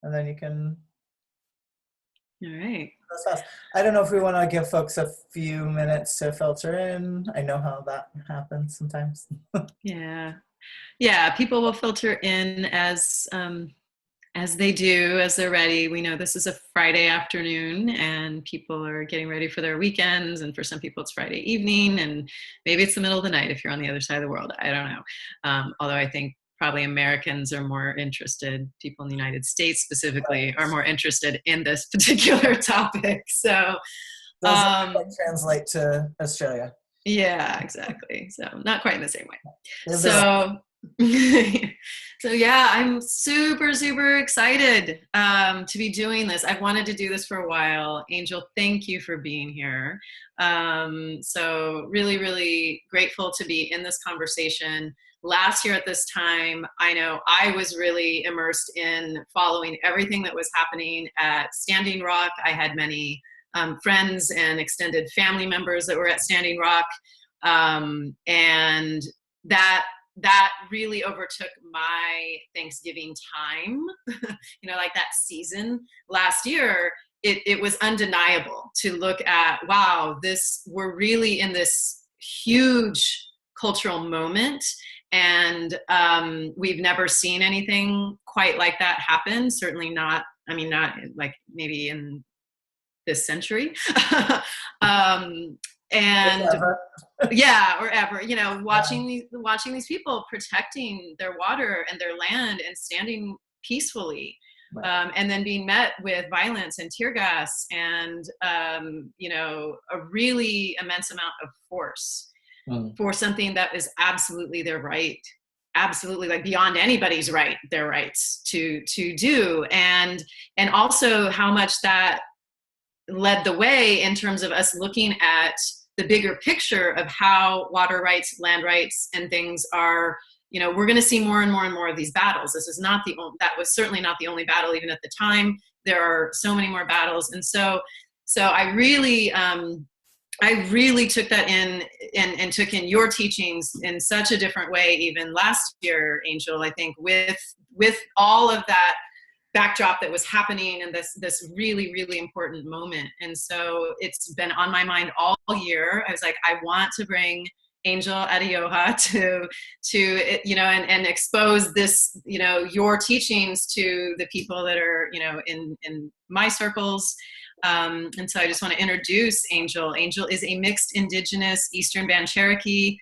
and then you can All right. process. I don't know if we want to give folks a few minutes to filter in. I know how that happens sometimes. Yeah. Yeah. People will filter in as they do, as they're ready. We know this is a Friday afternoon and people are getting ready for their weekends. And for some people, it's Friday evening, and maybe it's the middle of the night if you're on the other side of the world. I don't know. Although I think probably Americans are more interested, people in the United States specifically, are more interested in this particular topic. So, Doesn't quite translate to Australia. yeah, exactly. So not quite in the same way. Is there So, so yeah, I'm super, super excited to be doing this. I've wanted to do this for a while. Angel, thank you for being here. So really, really grateful to be in this conversation. Last year at this time, I know I was really immersed in following everything that was happening at Standing Rock. I had many friends and extended family members that were at Standing Rock. And that really overtook my Thanksgiving time, like that season last year. It was undeniable to look at, wow, we're really in this huge cultural moment. And we've never seen anything quite like that happen. Certainly not like maybe in this century. And yeah, or ever, watching these people protecting their water and their land and standing peacefully, and then being met with violence and tear gas and a really immense amount of force for something that is absolutely their right, absolutely, like beyond anybody's right, their rights to do. And also how much that led the way in terms of us looking at the bigger picture of how water rights, land rights, and things are, we're going to see more and more and more of these battles. This is not that was certainly not the only battle, even at the time. There are so many more battles. And so I really took that in and took in your teachings in such a different way, even last year, Angel, I think with all of that backdrop that was happening in this really, really important moment. And so it's been on my mind all year. I was like, I want to bring Angel Adioha to and expose this, your teachings to the people that are, in my circles. And so I just want to introduce Angel. Angel is a mixed Indigenous Eastern Band Cherokee,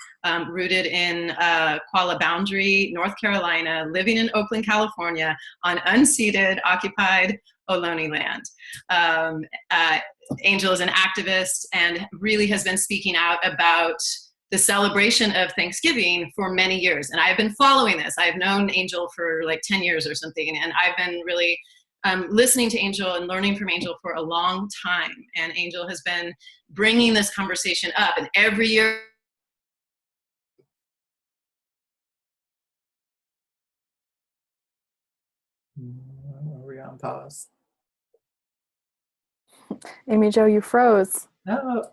rooted in Kuala Boundary, North Carolina, living in Oakland, California, on unceded, occupied Ohlone land. Angel is an activist and really has been speaking out about the celebration of Thanksgiving for many years. And I've been following this. I've known Angel for like 10 years or something, and I've been really listening to Angel and learning from Angel for a long time. And Angel has been bringing this conversation up, and every year. Are we on pause? Amy Jo, you froze. No.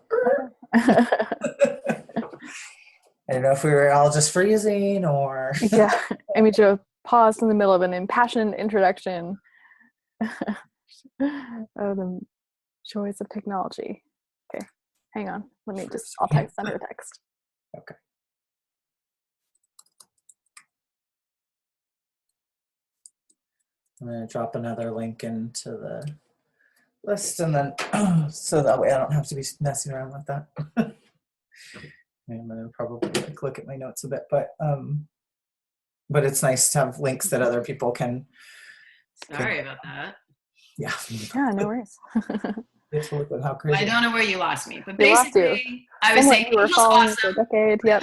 I don't know if we were all just freezing or. Yeah, Amy Jo paused in the middle of an impassioned introduction. Oh, the joys of technology. Okay, hang on. I'll send her a text. Okay. I'm going to drop another link into the list, and then so that way I don't have to be messing around with that. I'm going to probably look at my notes a bit, but it's nice to have links that other people can. Sorry about that. Yeah. Yeah, no worries. How crazy. I don't know where you lost me, but basically, I was saying you were Angel's following awesome. for a decade. Yep.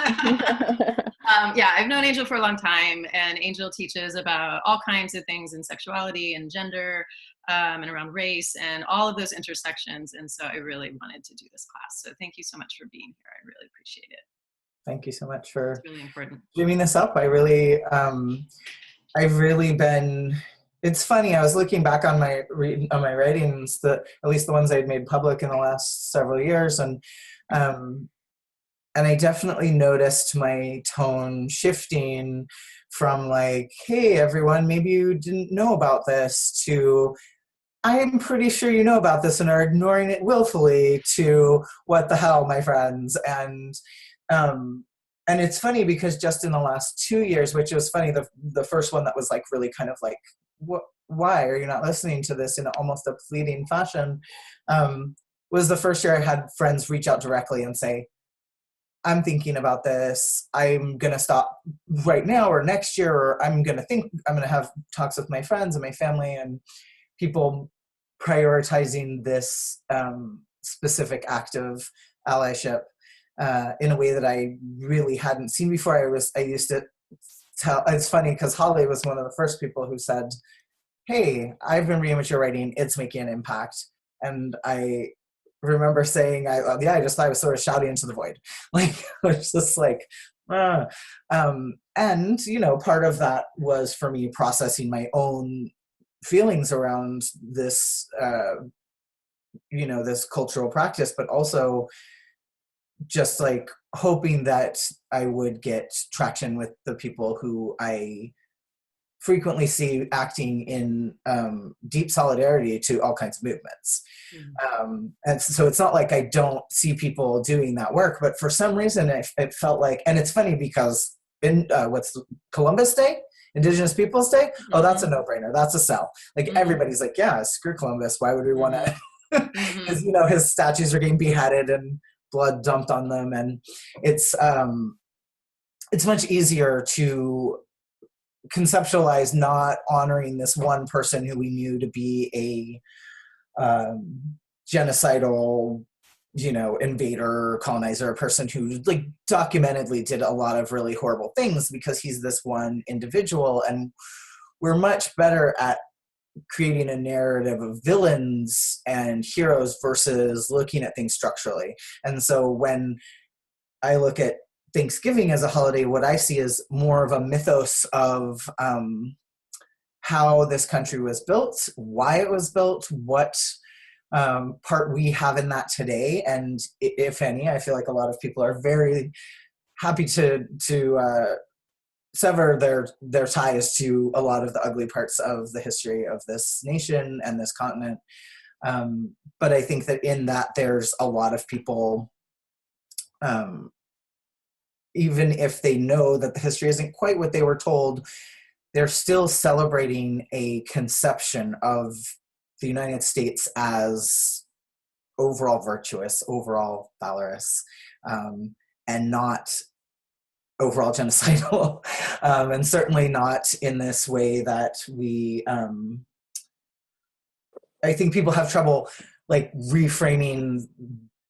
Yeah, I've known Angel for a long time, and Angel teaches about all kinds of things in sexuality and gender, and around race and all of those intersections. And so I really wanted to do this class. So thank you so much for being here. I really appreciate it. Thank you so much for it's really important. Dreaming this up. I've really been. It's funny. I was looking back on my writings, at least the ones I'd made public in the last several years, and I definitely noticed my tone shifting from like, hey, everyone, maybe you didn't know about this, to I'm pretty sure you know about this and are ignoring it willfully, to what the hell, my friends. And it's funny because just in the last 2 years, which was funny, the first one that was like really kind of like, what, why are you not listening to this in almost a pleading fashion, was the first year I had friends reach out directly and say, I'm thinking about this. I'm going to stop right now or next year, or I'm going to have talks with my friends and my family, and people prioritizing this specific act of allyship in a way that I really hadn't seen before. I used to tell, it's funny because Holly was one of the first people who said, hey, I've been reading what you're writing, it's making an impact. And I remember saying, I just thought I was sort of shouting into the void. Like, I was just like, ah. And, part of that was for me processing my own feelings around this, this cultural practice, but also just like hoping that I would get traction with the people who I frequently see acting in deep solidarity to all kinds of movements. And so it's not like I don't see people doing that work, but for some reason it felt like, and it's funny because in what's Columbus Day? Indigenous Peoples Day? Oh, that's a no-brainer. That's a sell. Like everybody's like, yeah, screw Columbus. Why would we want to? Because his statues are getting beheaded and blood dumped on them, and it's much easier to conceptualize not honoring this one person who we knew to be a genocidal, invader, colonizer, person who like documentedly did a lot of really horrible things, because he's this one individual. And we're much better at creating a narrative of villains and heroes versus looking at things structurally. And so when I look at Thanksgiving as a holiday, what I see is more of a mythos of how this country was built, why it was built, what part we have in that today. And if any, I feel like a lot of people are very happy to sever their ties to a lot of the ugly parts of the history of this nation and this continent. But I think that in that there's a lot of people, even if they know that the history isn't quite what they were told, they're still celebrating a conception of the United States as overall virtuous, overall valorous, and not overall genocidal, and certainly not in this way that we, I think people have trouble like reframing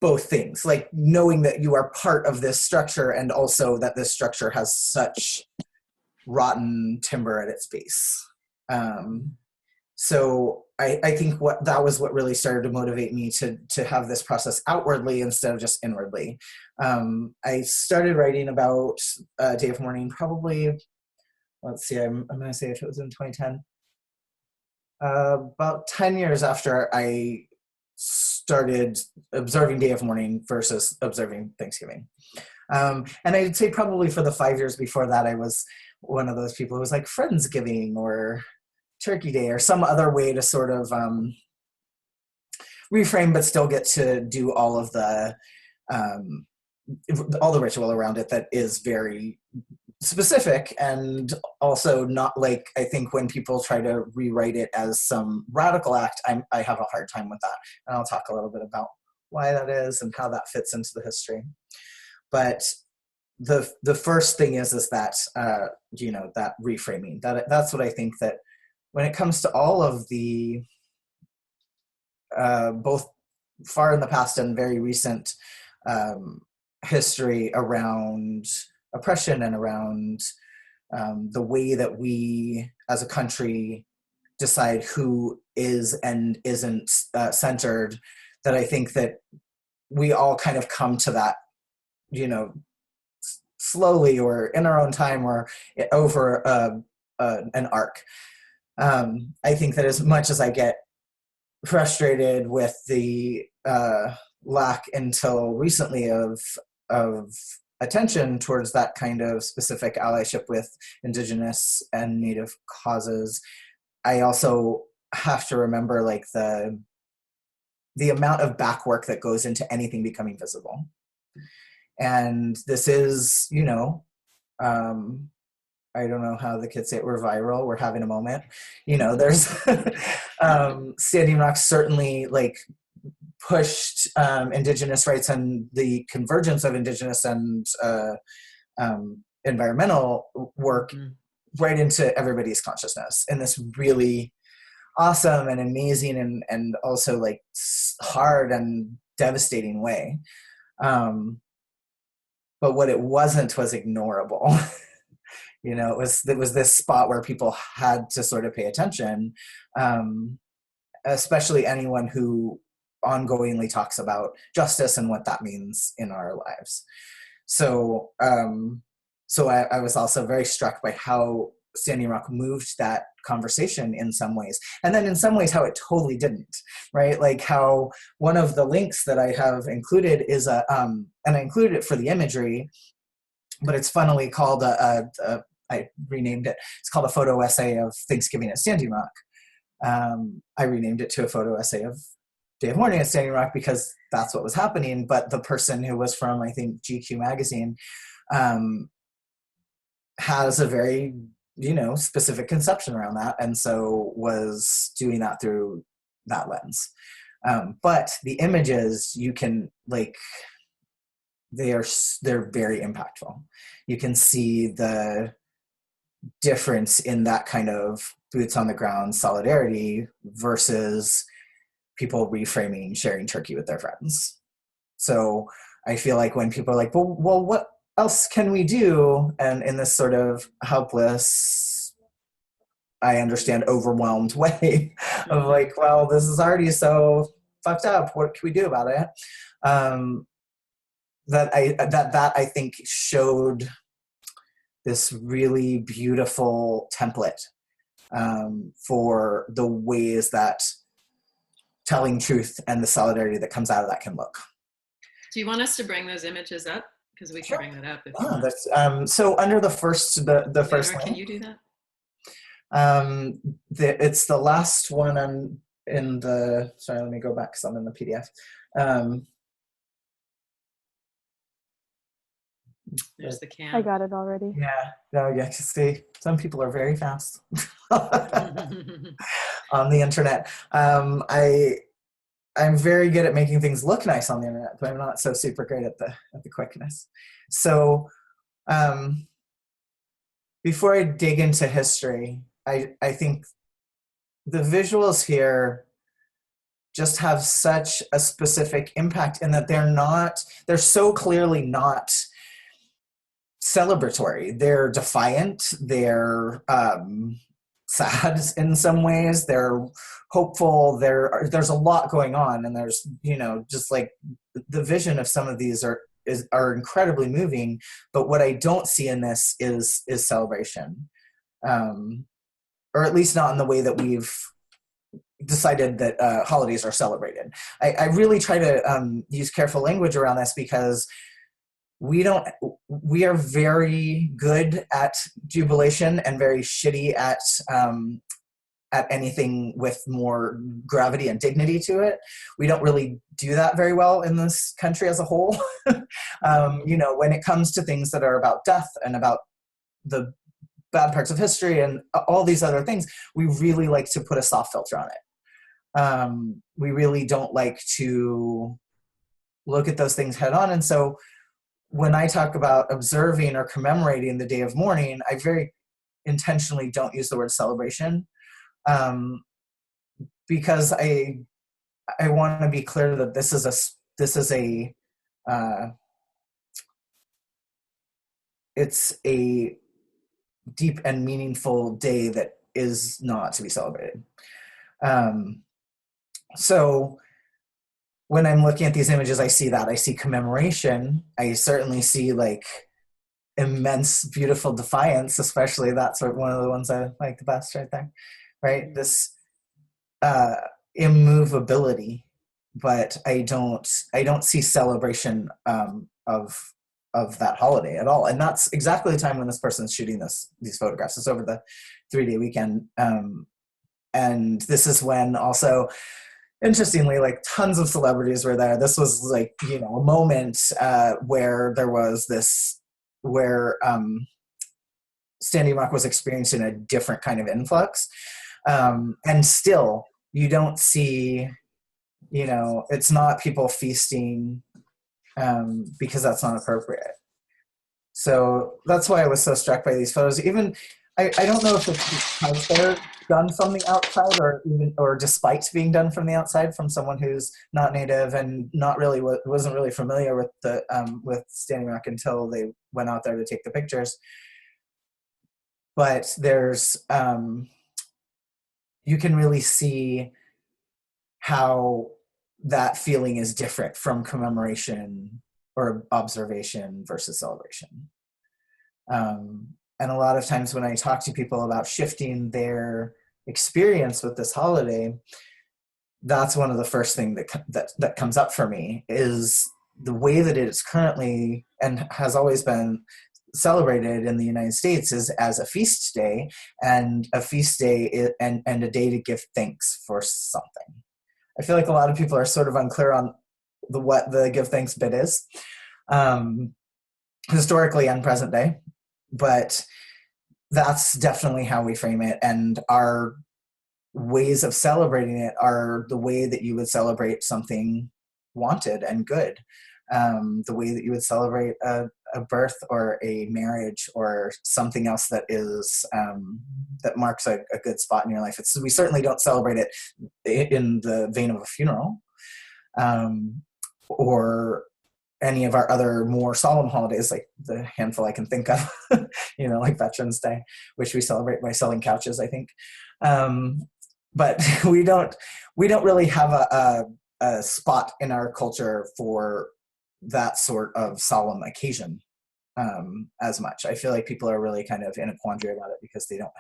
both things, like knowing that you are part of this structure and also that this structure has such rotten timber at its base. So I think that was what really started to motivate me to have this process outwardly instead of just inwardly. I started writing about Day of Mourning probably, let's see, I'm going to say if it was in 2010, about 10 years after I started observing Day of Mourning versus observing Thanksgiving. And I'd say probably for the 5 years before that, I was one of those people who was like Friendsgiving or Turkey Day or some other way to sort of reframe, but still get to do all of the ritual around it that is very specific, and also not like, I think when people try to rewrite it as some radical act, I have a hard time with that. And I'll talk a little bit about why that is and how that fits into the history. But the first thing is that, that reframing, that's what I think that when it comes to all of the, both far in the past and very recent history around oppression and around the way that we as a country decide who is and isn't centered, that I think that we all kind of come to that, slowly or in our own time or over an arc. I think that as much as I get frustrated with the lack until recently of attention towards that kind of specific allyship with Indigenous and Native causes, I also have to remember like the amount of back work that goes into anything becoming visible. And this is, you know, I don't know how the kids say it, we're viral, we're having a moment. You know, there's Standing Rock certainly like pushed Indigenous rights and the convergence of Indigenous and environmental work right into everybody's consciousness in this really awesome and amazing and also like hard and devastating way. But what it wasn't was ignorable. You know, it was this spot where people had to sort of pay attention, especially anyone who ongoingly talks about justice and what that means in our lives. So, I was also very struck by how Standing Rock moved that conversation in some ways, and then in some ways how it totally didn't, right? Like how one of the links that I have included is and I included it for the imagery, but it's funnily called I renamed it. It's called a photo essay of Thanksgiving at Standing Rock. I renamed it to a photo essay of Day of Mourning at Standing Rock because that's what was happening. But the person who was from, I think, GQ magazine has a very, you know, specific conception around that. And so was doing that through that lens. But the images, you can like, they're very impactful. You can see the difference in that kind of boots on the ground solidarity versus people reframing sharing turkey with their friends. So I feel like when people are like, well, what else can we do? And in this sort of helpless, I understand, overwhelmed way of like, well, this is already so fucked up. What can we do about it? That I think showed this really beautiful template for the ways that telling truth and the solidarity that comes out of that can look. Do you want us to bring those images up? Because we can bring that up. If you want. That's, so under the first, the first Can link, you do that? it's the last one in the, sorry, let me go back because I'm in the PDF. There's the cam. I got it already. Yeah, no, yeah, see, some people are very fast on the internet. I'm very good at making things look nice on the internet, but I'm not so super great at the quickness. So before I dig into history, I think the visuals here just have such a specific impact in that they're so clearly not celebratory. They're defiant, they're sad in some ways, they're hopeful, there's a lot going on, and there's, you know, just like the vision of some of these are incredibly moving, but what I don't see in this is celebration, or at least not in the way that we've decided that holidays are celebrated. I really try to use careful language around this because we are very good at jubilation and very shitty at anything with more gravity and dignity to it. We don't really do that very well in this country as a whole. You know, when it comes to things that are about death and about the bad parts of history and all these other things, we really like to put a soft filter on it. We really don't like to look at those things head on. And so when I talk about observing or commemorating the Day of Mourning, I very intentionally don't use the word celebration, because I want to be clear that this is a it's a deep and meaningful day that is not to be celebrated. So when I'm looking at these images, I see commemoration. I certainly see like immense, beautiful defiance, especially that's one of the ones I like the best right there, right? This immovability, but I don't see celebration of of that holiday at all. And that's exactly the time when this person's shooting these photographs. It's over the 3-day weekend. And this is when also, interestingly, like tons of celebrities were there. This was like, a moment where there was where Standing Rock was experiencing a different kind of influx. And still, you don't see, it's not people feasting because that's not appropriate. So that's why I was so struck by these photos. Even, I don't know if it's because they're done from the outside or despite being done from the outside from someone who's not native and wasn't really familiar with with Standing Rock until they went out there to take the pictures. But there's, you can really see how that feeling is different from commemoration or observation versus celebration. And a lot of times when I talk to people about shifting their experience with this holiday, that's one of the first things that comes up for me is the way that it is currently and has always been celebrated in the United States is as a feast day, and a feast day and a day to give thanks for something. I feel like a lot of people are sort of unclear on what the give thanks bit is, historically and present day, but that's definitely how we frame it. And our ways of celebrating it are the way that you would celebrate something wanted and good. The way that you would celebrate a birth or a marriage or something else that is that marks a good spot in your life. We certainly don't celebrate it in the vein of a funeral or any of our other more solemn holidays, like the handful I can think of, like Veterans Day, which we celebrate by selling couches, I think. But we don't really have a spot in our culture for that sort of solemn occasion as much. I feel like people are really kind of in a quandary about it because they don't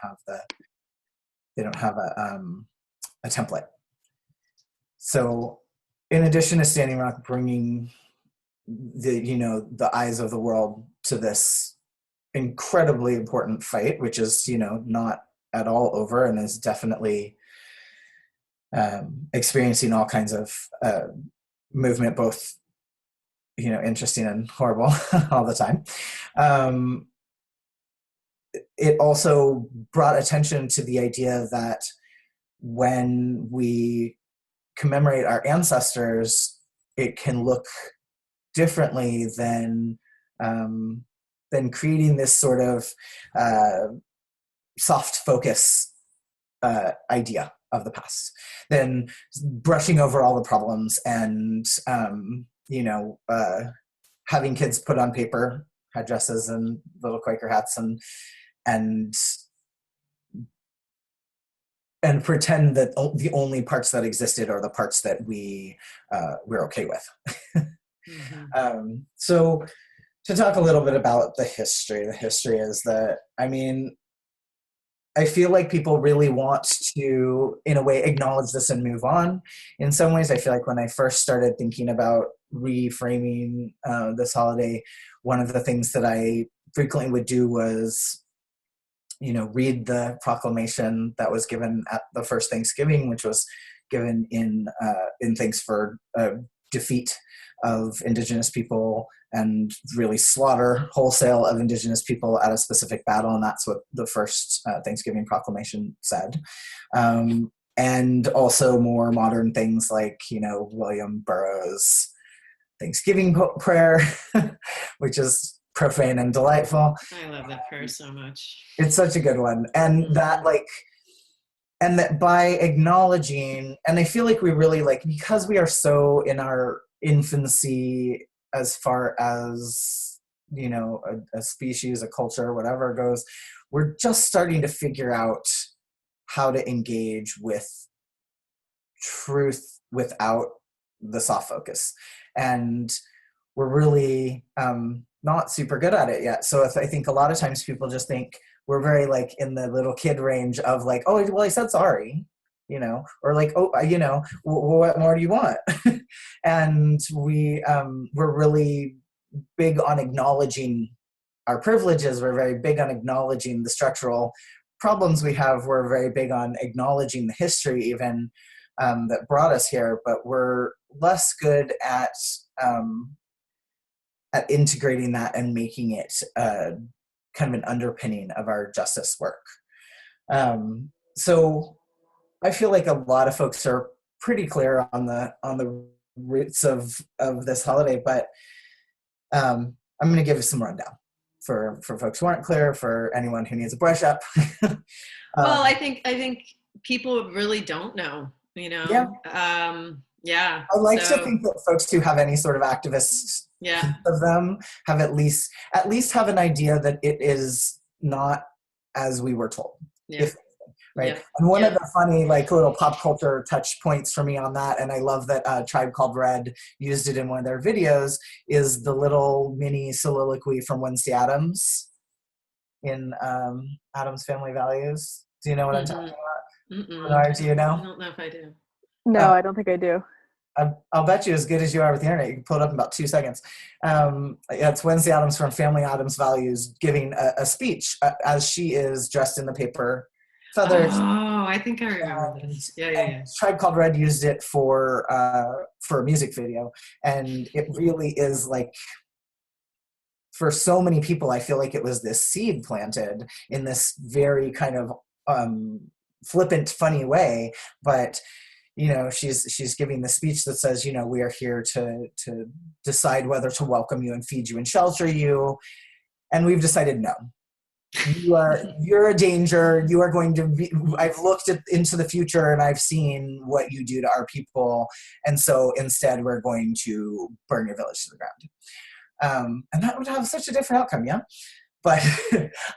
have a template. So in addition to Standing Rock bringing the eyes of the world to this incredibly important fight, which is not at all over and is definitely experiencing all kinds of movement, both interesting and horrible all the time. It also brought attention to the idea that when we commemorate our ancestors, it can look differently than creating this sort of soft focus idea of the past, than brushing over all the problems and having kids put on paper headdresses and little Quaker hats and pretend that the only parts that existed are the parts that we're okay with. Mm-hmm. So to talk a little bit about the history is that, I feel like people really want to, in a way, acknowledge this and move on. In some ways, I feel like when I first started thinking about reframing this holiday, one of the things that I frequently would do was, read the proclamation that was given at the first Thanksgiving, which was given in thanks for defeat of Indigenous people and really slaughter wholesale of Indigenous people at a specific battle. And that's what the first Thanksgiving proclamation said. And also more modern things like, William Burroughs' Thanksgiving prayer, which is profane and delightful. I love that prayer so much. It's such a good one. And that by acknowledging, and I feel like we really because we are so in our infancy as far as a species, a culture, whatever goes, we're just starting to figure out how to engage with truth without the soft focus, and we're really not super good at it yet. So I think a lot of times people just think we're very in the little kid range of oh well, I said sorry, or oh, what more do you want? And we're really big on acknowledging our privileges. We're very big on acknowledging the structural problems we have. We're very big on acknowledging the history even that brought us here, but we're less good at integrating that and making it kind of an underpinning of our justice work. So I feel like a lot of folks are pretty clear on the roots of this holiday, but I'm going to give you some rundown for folks who aren't clear, for anyone who needs a brush up. Well, I think people really don't know, you know. I like to think that folks who have any sort of activist of them have at least have an idea that it is not as we were told. Right. Yeah. And one of the funny, like, little pop culture touch points for me on that, and I love that Tribe Called Red used it in one of their videos, is the little mini soliloquy from Wednesday Addams in Addams Family Values. Do you know what I'm talking about? Bernard, do you know? I don't know if I do. No, I don't think I do. I'll bet you, as good as you are with the internet, you can pull it up in about 2 seconds. It's Wednesday Addams from Family Addams Values giving a speech as she is dressed in the paper feathers. Oh, I think I remember this. Yeah. Tribe Called Red used it for a music video, and it really is like, for so many people, I feel like it was this seed planted in this very kind of flippant, funny way, but you know, she's giving the speech that says, you know, we are here to decide whether to welcome you and feed you and shelter you, and we've decided no. You're a danger. You are going to be. I've looked into the future and I've seen what you do to our people, and so instead we're going to burn your village to the ground. And that would have such a different outcome, yeah. But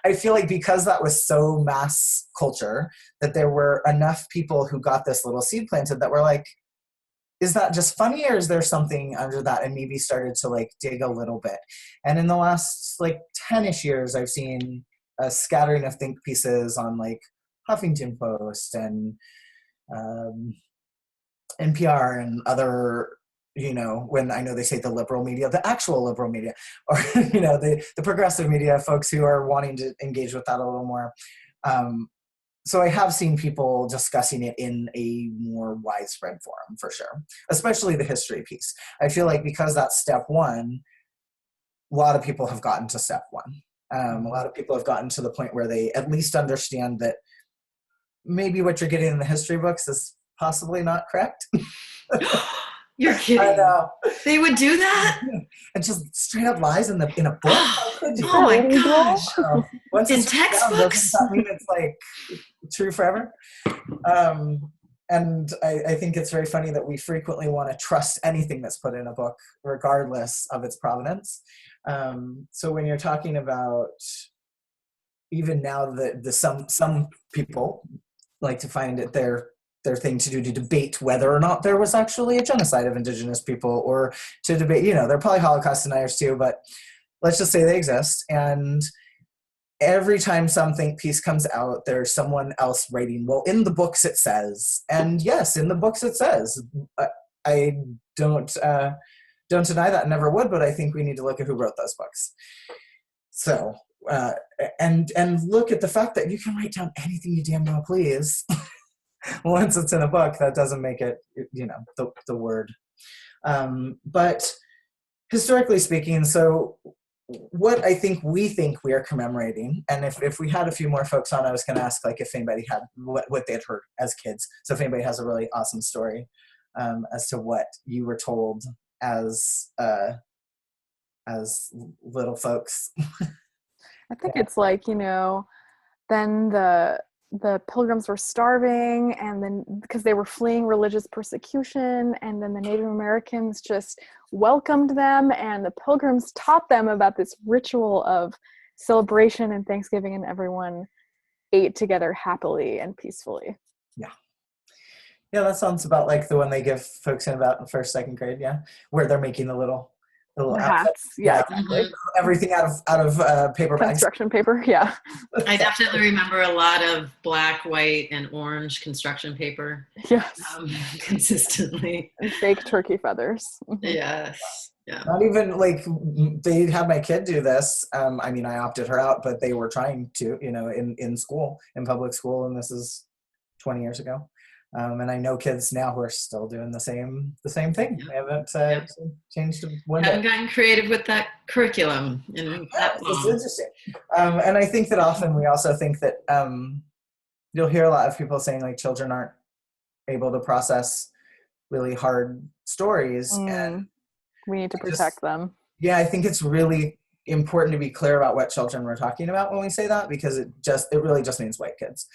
I feel like because that was so mass culture, that there were enough people who got this little seed planted that were like, is that just funny, or is there something under that? And maybe started to like dig a little bit. And in the last like 10-ish years, I've seen a scattering of think pieces on like Huffington Post and NPR and other, you know, when I know they say the liberal media, the actual liberal media, or, you know, the progressive media, folks who are wanting to engage with that a little more. So I have seen people discussing it in a more widespread forum, for sure, especially the history piece. I feel like because that's step one, a lot of people have gotten to step one. A lot of people have gotten to the point where they at least understand that maybe what you're getting in the history books is possibly not correct. You're kidding. I know. They would do that? And just straight up lies in a book? Oh my gosh. Once in textbooks? Doesn't that mean it's like true forever? And I think it's very funny that we frequently want to trust anything that's put in a book, regardless of its provenance. So when you're talking about, even now, some people like to find it their thing to do to debate whether or not there was actually a genocide of Indigenous people, or to debate, you know, they're probably Holocaust deniers too, but let's just say they exist. And every time some think piece comes out, there's someone else writing, well, in the books it says. And yes, in the books it says. I don't deny that, and never would, but I think we need to look at who wrote those books. So, and look at the fact that you can write down anything you damn well please. Once it's in a book, that doesn't make it, you know, the word. But historically speaking, so what I think we are commemorating, and if we had a few more folks on, I was going to ask like if anybody had what they'd heard as kids. So if anybody has a really awesome story as to what you were told as little folks. I think it's like, you know, then the Pilgrims were starving, and then because they were fleeing religious persecution, and then the Native Americans just welcomed them, and the Pilgrims taught them about this ritual of celebration and Thanksgiving, and everyone ate together happily and peacefully. Yeah, that sounds about like the one they give folks in about in first, second grade, yeah, where they're making the little hats. Yeah, exactly. Everything out of paper bags. Construction paper, yeah. I definitely remember a lot of black, white, and orange construction paper. Yes. Consistently. And fake turkey feathers. Yes. Yeah. Not even like they had my kid do this. I mean, I opted her out, but they were trying to, in school, in public school, and this is 20 years ago. And I know kids now who are still doing the same thing. Yeah. They haven't Yeah. changed one Haven't bit. gotten creative with that curriculum in that It's long. interesting. And I think that often we also think that you'll hear a lot of people saying like children aren't able to process really hard stories. And We need to I just- protect them. yeah, I think it's really important to be clear about what children we're talking about when we say that, because it really just means white kids.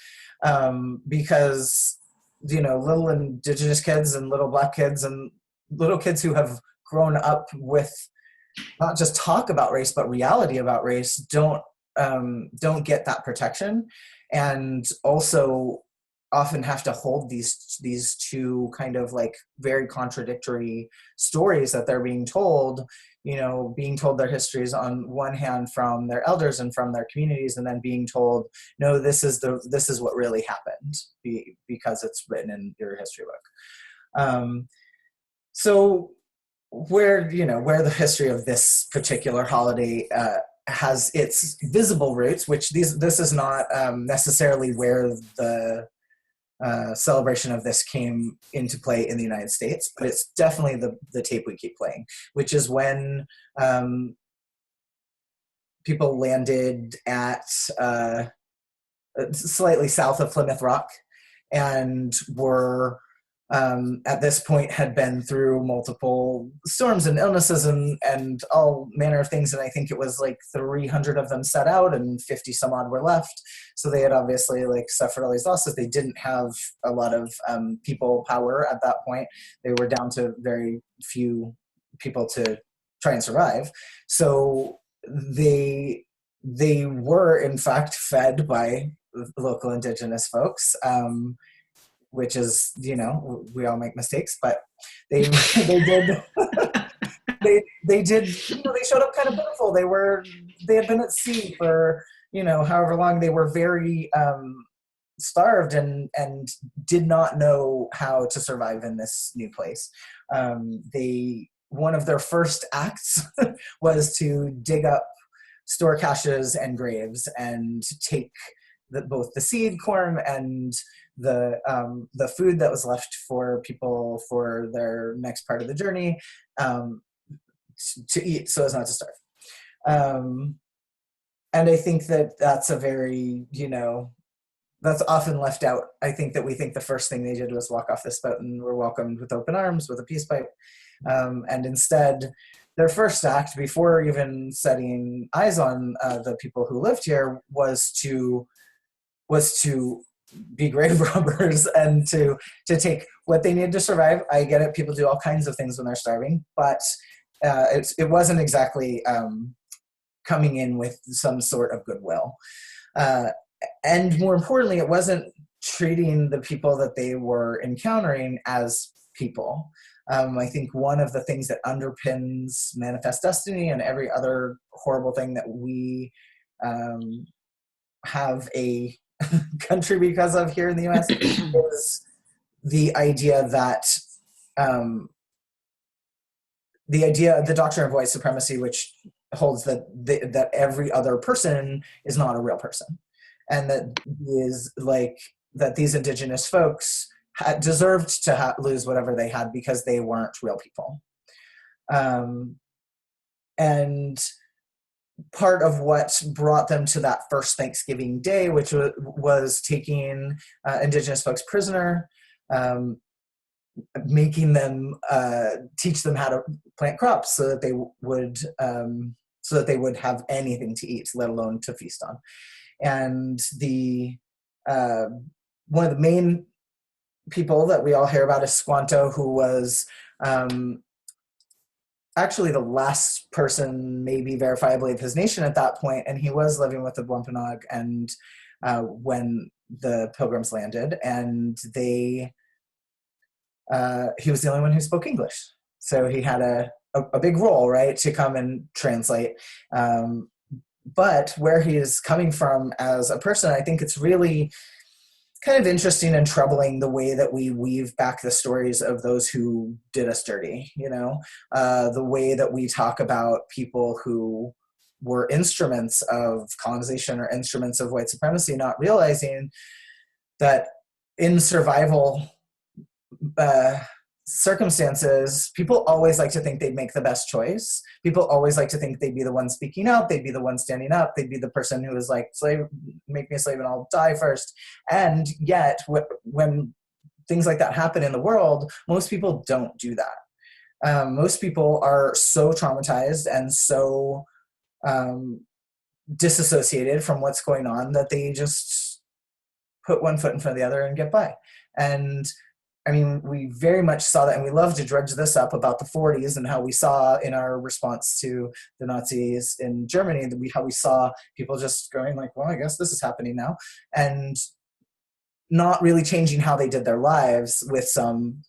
Because, little indigenous kids and little black kids and little kids who have grown up with not just talk about race, but reality about race don't get that protection, and also often have to hold these two kind of like very contradictory stories that they're being told, being told their histories on one hand from their elders and from their communities, and then being told, no, this is what really happened because it's written in your history book. So where the history of this particular holiday has its visible roots, which this is not necessarily where the celebration of this came into play in the United States, but it's definitely the tape we keep playing, which is when people landed at slightly south of Plymouth Rock and were at this point had been through multiple storms and illnesses and all manner of things. And I think it was like 300 of them set out and 50 some odd were left. So they had obviously like suffered all these losses. They didn't have a lot of people power at that point. They were down to very few people to try and survive. So they were in fact fed by local indigenous folks. Which is, we all make mistakes, but they did, they did, they showed up kind of pitiful. They had been at sea for, however long. They were very starved and did not know how to survive in this new place. One of their first acts was to dig up store caches and graves and take both the seed corn and the food that was left for people for their next part of the journey to eat so as not to starve. And I think that that's a very, that's often left out. I think that we think the first thing they did was walk off this boat and were welcomed with open arms with a peace pipe. And instead, their first act before even setting eyes on the people who lived here was to be grave robbers and to take what they needed to survive. I get it. People do all kinds of things when they're starving, but it wasn't exactly coming in with some sort of goodwill. And more importantly, it wasn't treating the people that they were encountering as people. I think one of the things that underpins Manifest Destiny and every other horrible thing that we have a country because of here in the US is the idea that the doctrine of white supremacy, which holds that every other person is not a real person, and that these indigenous folks deserved to lose whatever they had because they weren't real people. And part of what brought them to that first Thanksgiving Day, which was taking indigenous folks prisoner, making them teach them how to plant crops so that they would have anything to eat, let alone to feast on. And one of the main people that we all hear about is Squanto, who was actually the last person maybe verifiably of his nation at that point, and he was living with the Wampanoag and when the Pilgrims landed, and he was the only one who spoke English, so he had a big role, right, to come and translate. But where he is coming from as a person, I think it's really kind of interesting and troubling the way that we weave back the stories of those who did us dirty, the way that we talk about people who were instruments of colonization or instruments of white supremacy, not realizing that in survival circumstances, people always like to think they'd make the best choice. People always like to think they'd be the one speaking out, they'd be the one standing up, they'd be the person who is like, slave, make me a slave and I'll die first. And yet, when things like that happen in the world, most people don't do that. Most people are so traumatized and so disassociated from what's going on that they just put one foot in front of the other and get by. And I mean, we very much saw that, and we love to dredge this up about the 40s and how we saw in our response to the Nazis in Germany, how we saw people just going like, well, I guess this is happening now, and not really changing how they did their lives, with some,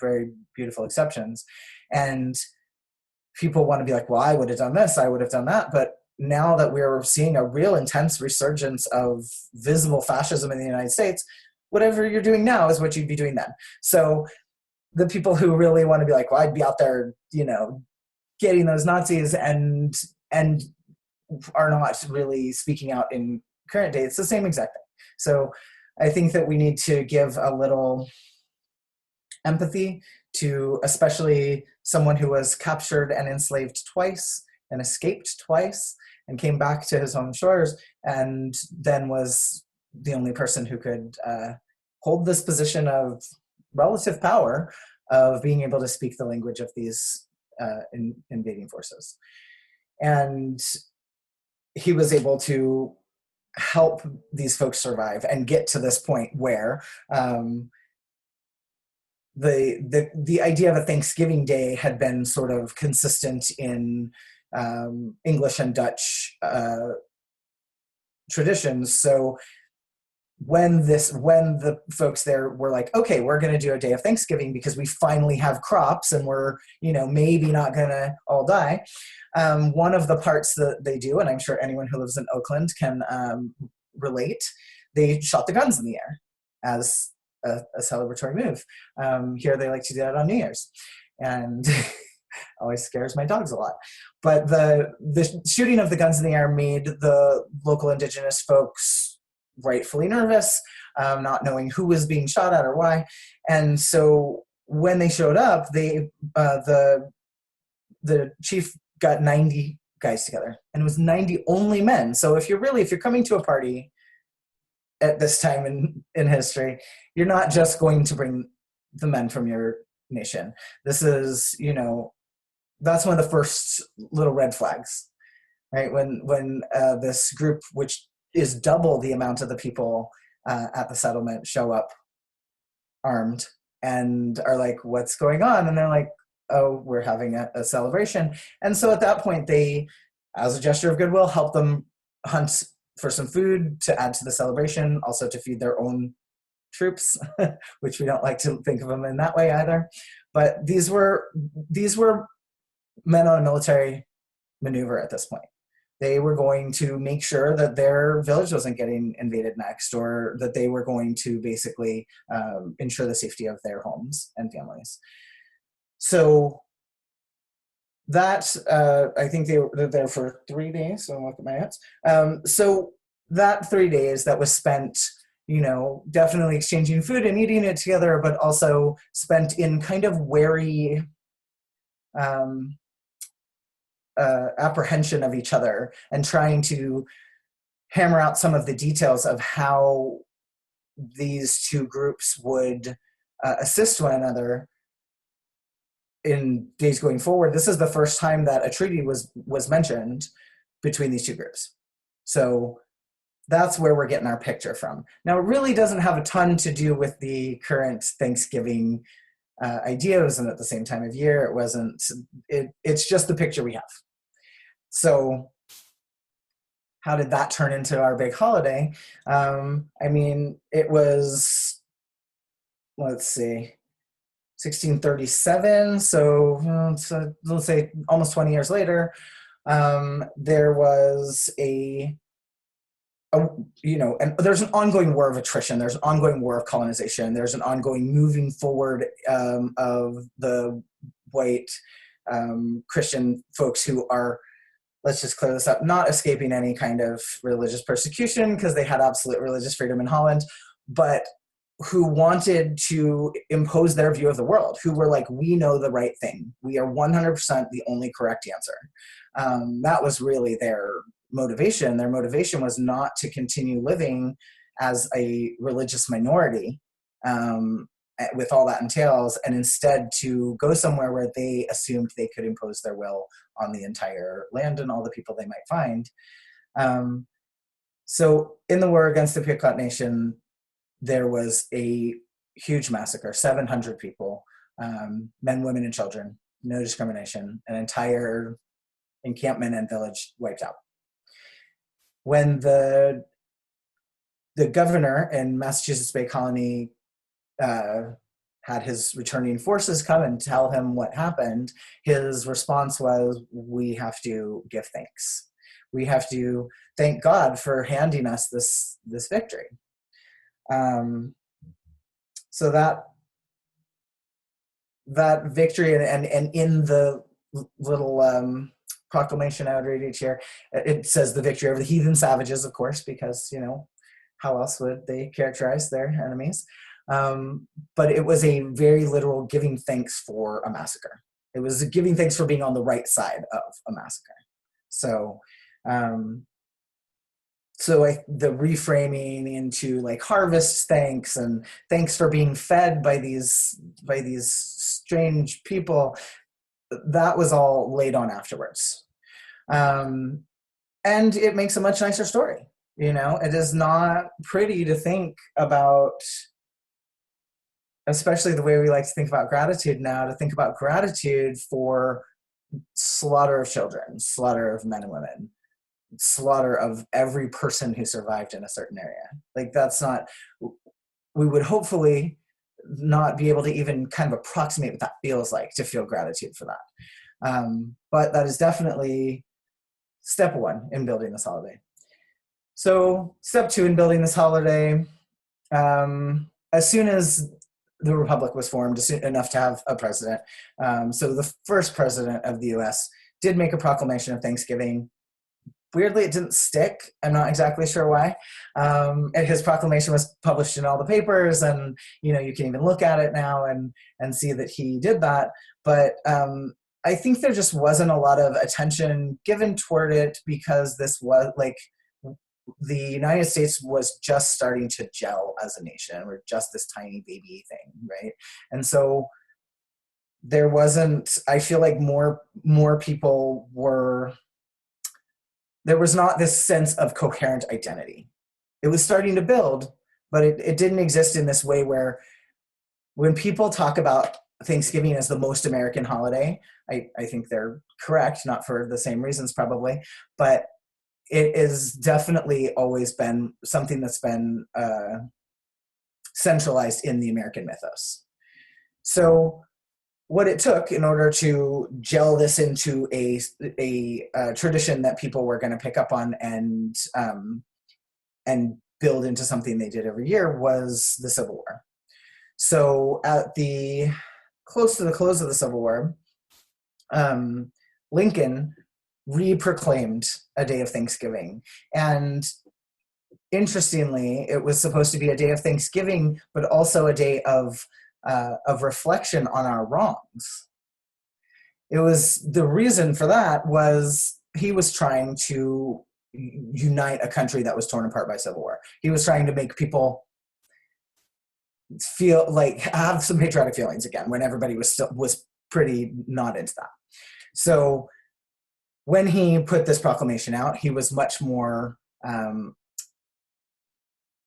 very beautiful exceptions. And people want to be like, well, I would have done this, I would have done that. But now that we're seeing a real intense resurgence of visible fascism in the United States, whatever you're doing now is what you'd be doing then. So the people who really want to be like, well, I'd be out there, getting those Nazis and are not really speaking out in current day, it's the same exact thing. So I think that we need to give a little empathy to especially someone who was captured and enslaved twice and escaped twice and came back to his home shores, and then was the only person who could hold this position of relative power of being able to speak the language of these invading forces. And he was able to help these folks survive and get to this point where the idea of a Thanksgiving Day had been sort of consistent in English and Dutch traditions. So when the folks there were like, okay, we're going to do a day of Thanksgiving because we finally have crops and we're, maybe not going to all die. One of the parts that they do, and I'm sure anyone who lives in Oakland can relate, they shot the guns in the air as a celebratory move. Here they like to do that on New Year's, and always scares my dogs a lot. But the shooting of the guns in the air made the local indigenous folks rightfully nervous, not knowing who was being shot at or why. And so when they showed up, the chief got 90 guys together, and it was 90 only men. So if you're coming to a party at this time in history, you're not just going to bring the men from your nation. This is, that's one of the first little red flags, right? When this group, which is double the amount of the people at the settlement, show up armed and are like, what's going on? And they're like, oh, we're having a celebration. And so at that point, they, as a gesture of goodwill, help them hunt for some food to add to the celebration, also to feed their own troops, which we don't like to think of them in that way either. But these were men on a military maneuver at this point. They were going to make sure that their village wasn't getting invaded next, or that they were going to basically ensure the safety of their homes and families. So that, I think they were there for 3 days, so I'll look at my notes. So that 3 days that was spent, definitely exchanging food and eating it together, but also spent in kind of wary apprehension of each other and trying to hammer out some of the details of how these two groups would assist one another in days going forward. This is the first time that a treaty was mentioned between these two groups. So that's where we're getting our picture from. Now, it really doesn't have a ton to do with the current Thanksgiving idea. It wasn't at the same time of year. It wasn't, it's just the picture we have. So how did that turn into our big holiday? It was, let's see, 1637. So let's say almost 20 years later, there was a and there's an ongoing war of attrition. There's an ongoing war of colonization. There's an ongoing moving forward of the white Christian folks who are, let's just clear this up, not escaping any kind of religious persecution because they had absolute religious freedom in Holland, but who wanted to impose their view of the world, who were like, we know the right thing. We are 100% the only correct answer. That was really their motivation. Their motivation was not to continue living as a religious minority with all that entails, and instead to go somewhere where they assumed they could impose their will on the entire land and all the people they might find. So in the war against the Pequot Nation, there was a huge massacre, 700 people, men, women, and children, no discrimination, an entire encampment and village wiped out. When the governor in Massachusetts Bay Colony had his returning forces come and tell him what happened, his response was, we have to give thanks. We have to thank God for handing us this victory. So that victory, and in the little proclamation I would read each year, it says the victory over the heathen savages, of course, because, how else would they characterize their enemies? But it was a very literal giving thanks for a massacre. It was giving thanks for being on the right side of a massacre. So, the reframing into like harvest thanks and thanks for being fed by these strange people, that was all laid on afterwards. And it makes a much nicer story. It is not pretty to think about, especially the way we like to think about gratitude now, to think about gratitude for slaughter of children, slaughter of men and women, slaughter of every person who survived in a certain area. Like, that's not, we would hopefully not be able to even kind of approximate what that feels like, to feel gratitude for that. But that is definitely step one in building this holiday. So step two in building this holiday, as soon as the Republic was formed, enough to have a president. So the first president of the US did make a proclamation of Thanksgiving. Weirdly, it didn't stick. I'm not exactly sure why. His proclamation was published in all the papers, and you can even look at it now and see that he did that. But I think there just wasn't a lot of attention given toward it, because this was like, the United States was just starting to gel as a nation. We're just this tiny baby thing, right? And so there wasn't, I feel like more people were, there was not this sense of coherent identity. It was starting to build, but it didn't exist in this way where when people talk about Thanksgiving as the most American holiday, I think they're correct, not for the same reasons probably, but it has definitely always been something that's been centralized in the American mythos. So what it took in order to gel this into a tradition that people were going to pick up on and build into something they did every year was the Civil War. So close to the close of the Civil War, Lincoln re-proclaimed a day of Thanksgiving. And interestingly, it was supposed to be a day of Thanksgiving, but also a day of reflection on our wrongs. It was, the reason for that was he was trying to unite a country that was torn apart by civil war. He was trying to make people feel like, have some patriotic feelings again, when everybody was pretty not into that. So when he put this proclamation out, he was much more,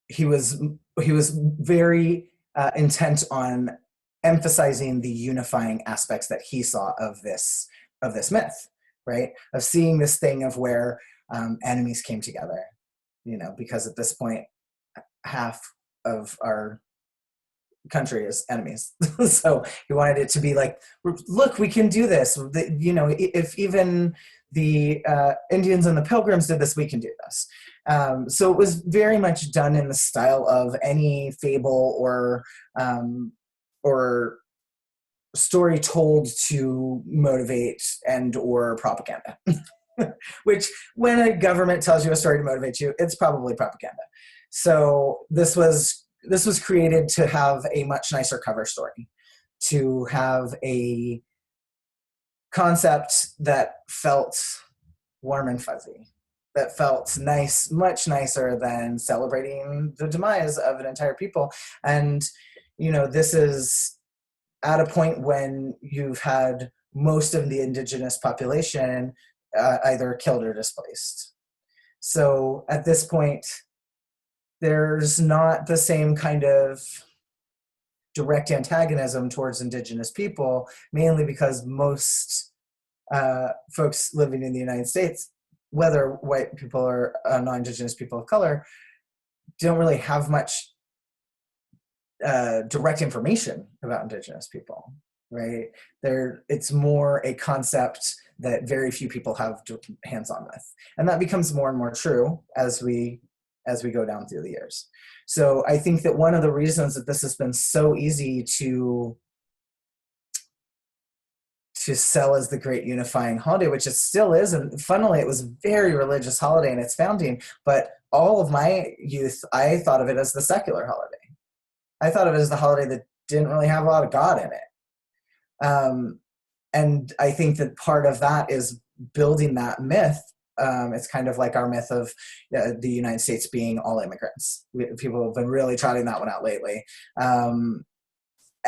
he was very intent on emphasizing the unifying aspects that he saw of this myth, right? Of seeing this thing of where enemies came together, because at this point, half of our country as enemies. So he wanted it to be like, look, we can do this. You know, if even the Indians and the Pilgrims did this, we can do this. So it was very much done in the style of any fable or story told to motivate and or propaganda. Which, when a government tells you a story to motivate you, it's probably propaganda. So this was created to have a much nicer cover story, to have a concept that felt warm and fuzzy, that felt nice, much nicer than celebrating the demise of an entire people. And, you know, this is at a point when you've had most of the indigenous population either killed or displaced. So at this point, there's not the same kind of direct antagonism towards indigenous people, mainly because most folks living in the United States, whether white people or non-indigenous people of color, don't really have much direct information about indigenous people, right? It's more a concept that very few people have hands-on with, and that becomes more and more true as we go down through the years. So I think that one of the reasons that this has been so easy to sell as the great unifying holiday, which it still is, and funnily it was a very religious holiday in its founding, but all of my youth, I thought of it as the secular holiday. I thought of it as the holiday that didn't really have a lot of God in it. And I think that part of that is building that myth. It's kind of like our myth of the United States being all immigrants. People have been really trotting that one out lately.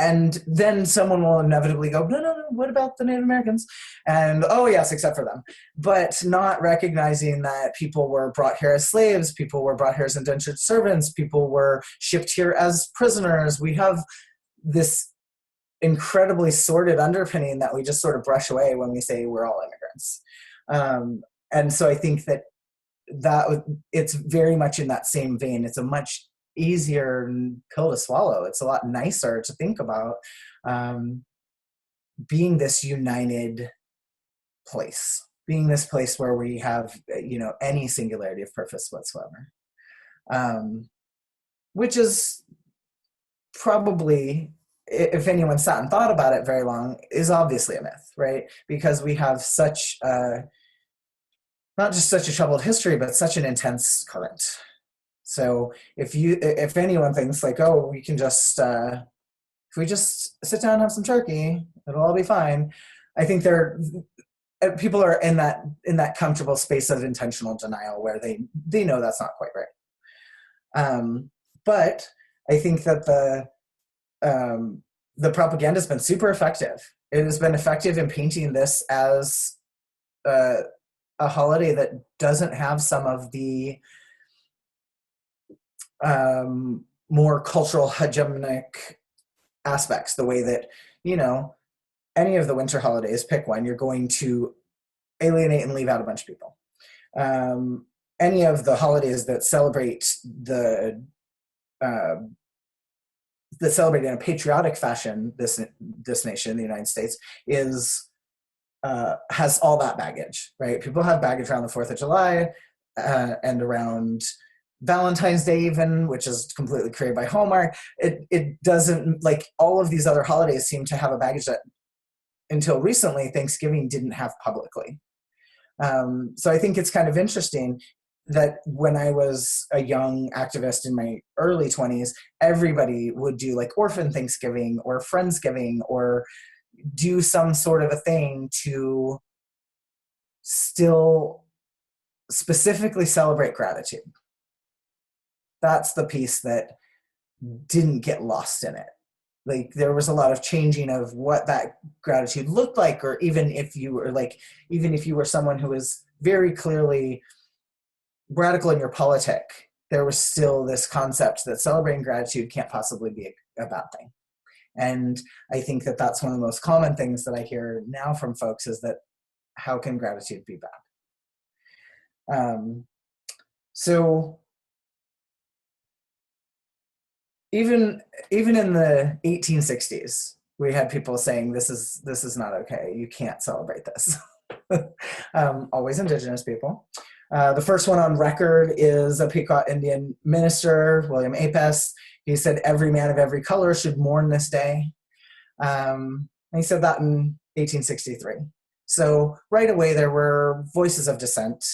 And then someone will inevitably go, no, what about the Native Americans? And, oh, yes, except for them. But not recognizing that people were brought here as slaves, people were brought here as indentured servants, people were shipped here as prisoners. We have this incredibly sordid underpinning that we just sort of brush away when we say we're all immigrants. And so I think that it's very much in that same vein. It's a much easier pill to swallow. It's a lot nicer to think about being this united place, being this place where we have, you know, any singularity of purpose whatsoever, which is probably, if anyone sat and thought about it very long, is obviously a myth, right? Because we have such not just such a troubled history, but such an intense current. So if anyone thinks like, oh, we can just if we just sit down and have some turkey, it'll all be fine, I think people are in that comfortable space of intentional denial where they know that's not quite right. But I think that the propaganda has been super effective. It has been effective in painting this as a holiday that doesn't have some of the more cultural hegemonic aspects, the way that, you know, any of the winter holidays, pick one, you're going to alienate and leave out a bunch of people. Any of the holidays that celebrate that celebrate in a patriotic fashion this nation, the United States, has all that baggage, right? People have baggage around the 4th of July and around Valentine's Day even, which is completely created by Hallmark. It doesn't, like all of these other holidays seem to have a baggage that until recently Thanksgiving didn't have publicly. So I think it's kind of interesting that when I was a young activist in my early 20s, everybody would do like Orphan Thanksgiving or Friendsgiving or do some sort of a thing to still specifically celebrate gratitude. That's the piece that didn't get lost in it. Like there was a lot of changing of what that gratitude looked like, or even if you were someone who was very clearly radical in your politic, there was still this concept that celebrating gratitude can't possibly be a bad thing. And I think that that's one of the most common things that I hear now from folks is that how can gratitude be bad? So even in the 1860s, we had people saying this is not okay. You can't celebrate this. Always indigenous people. The first one on record is a Pequot Indian minister, William Apess. He said every man of every color should mourn this day. And he said that in 1863. So right away there were voices of dissent.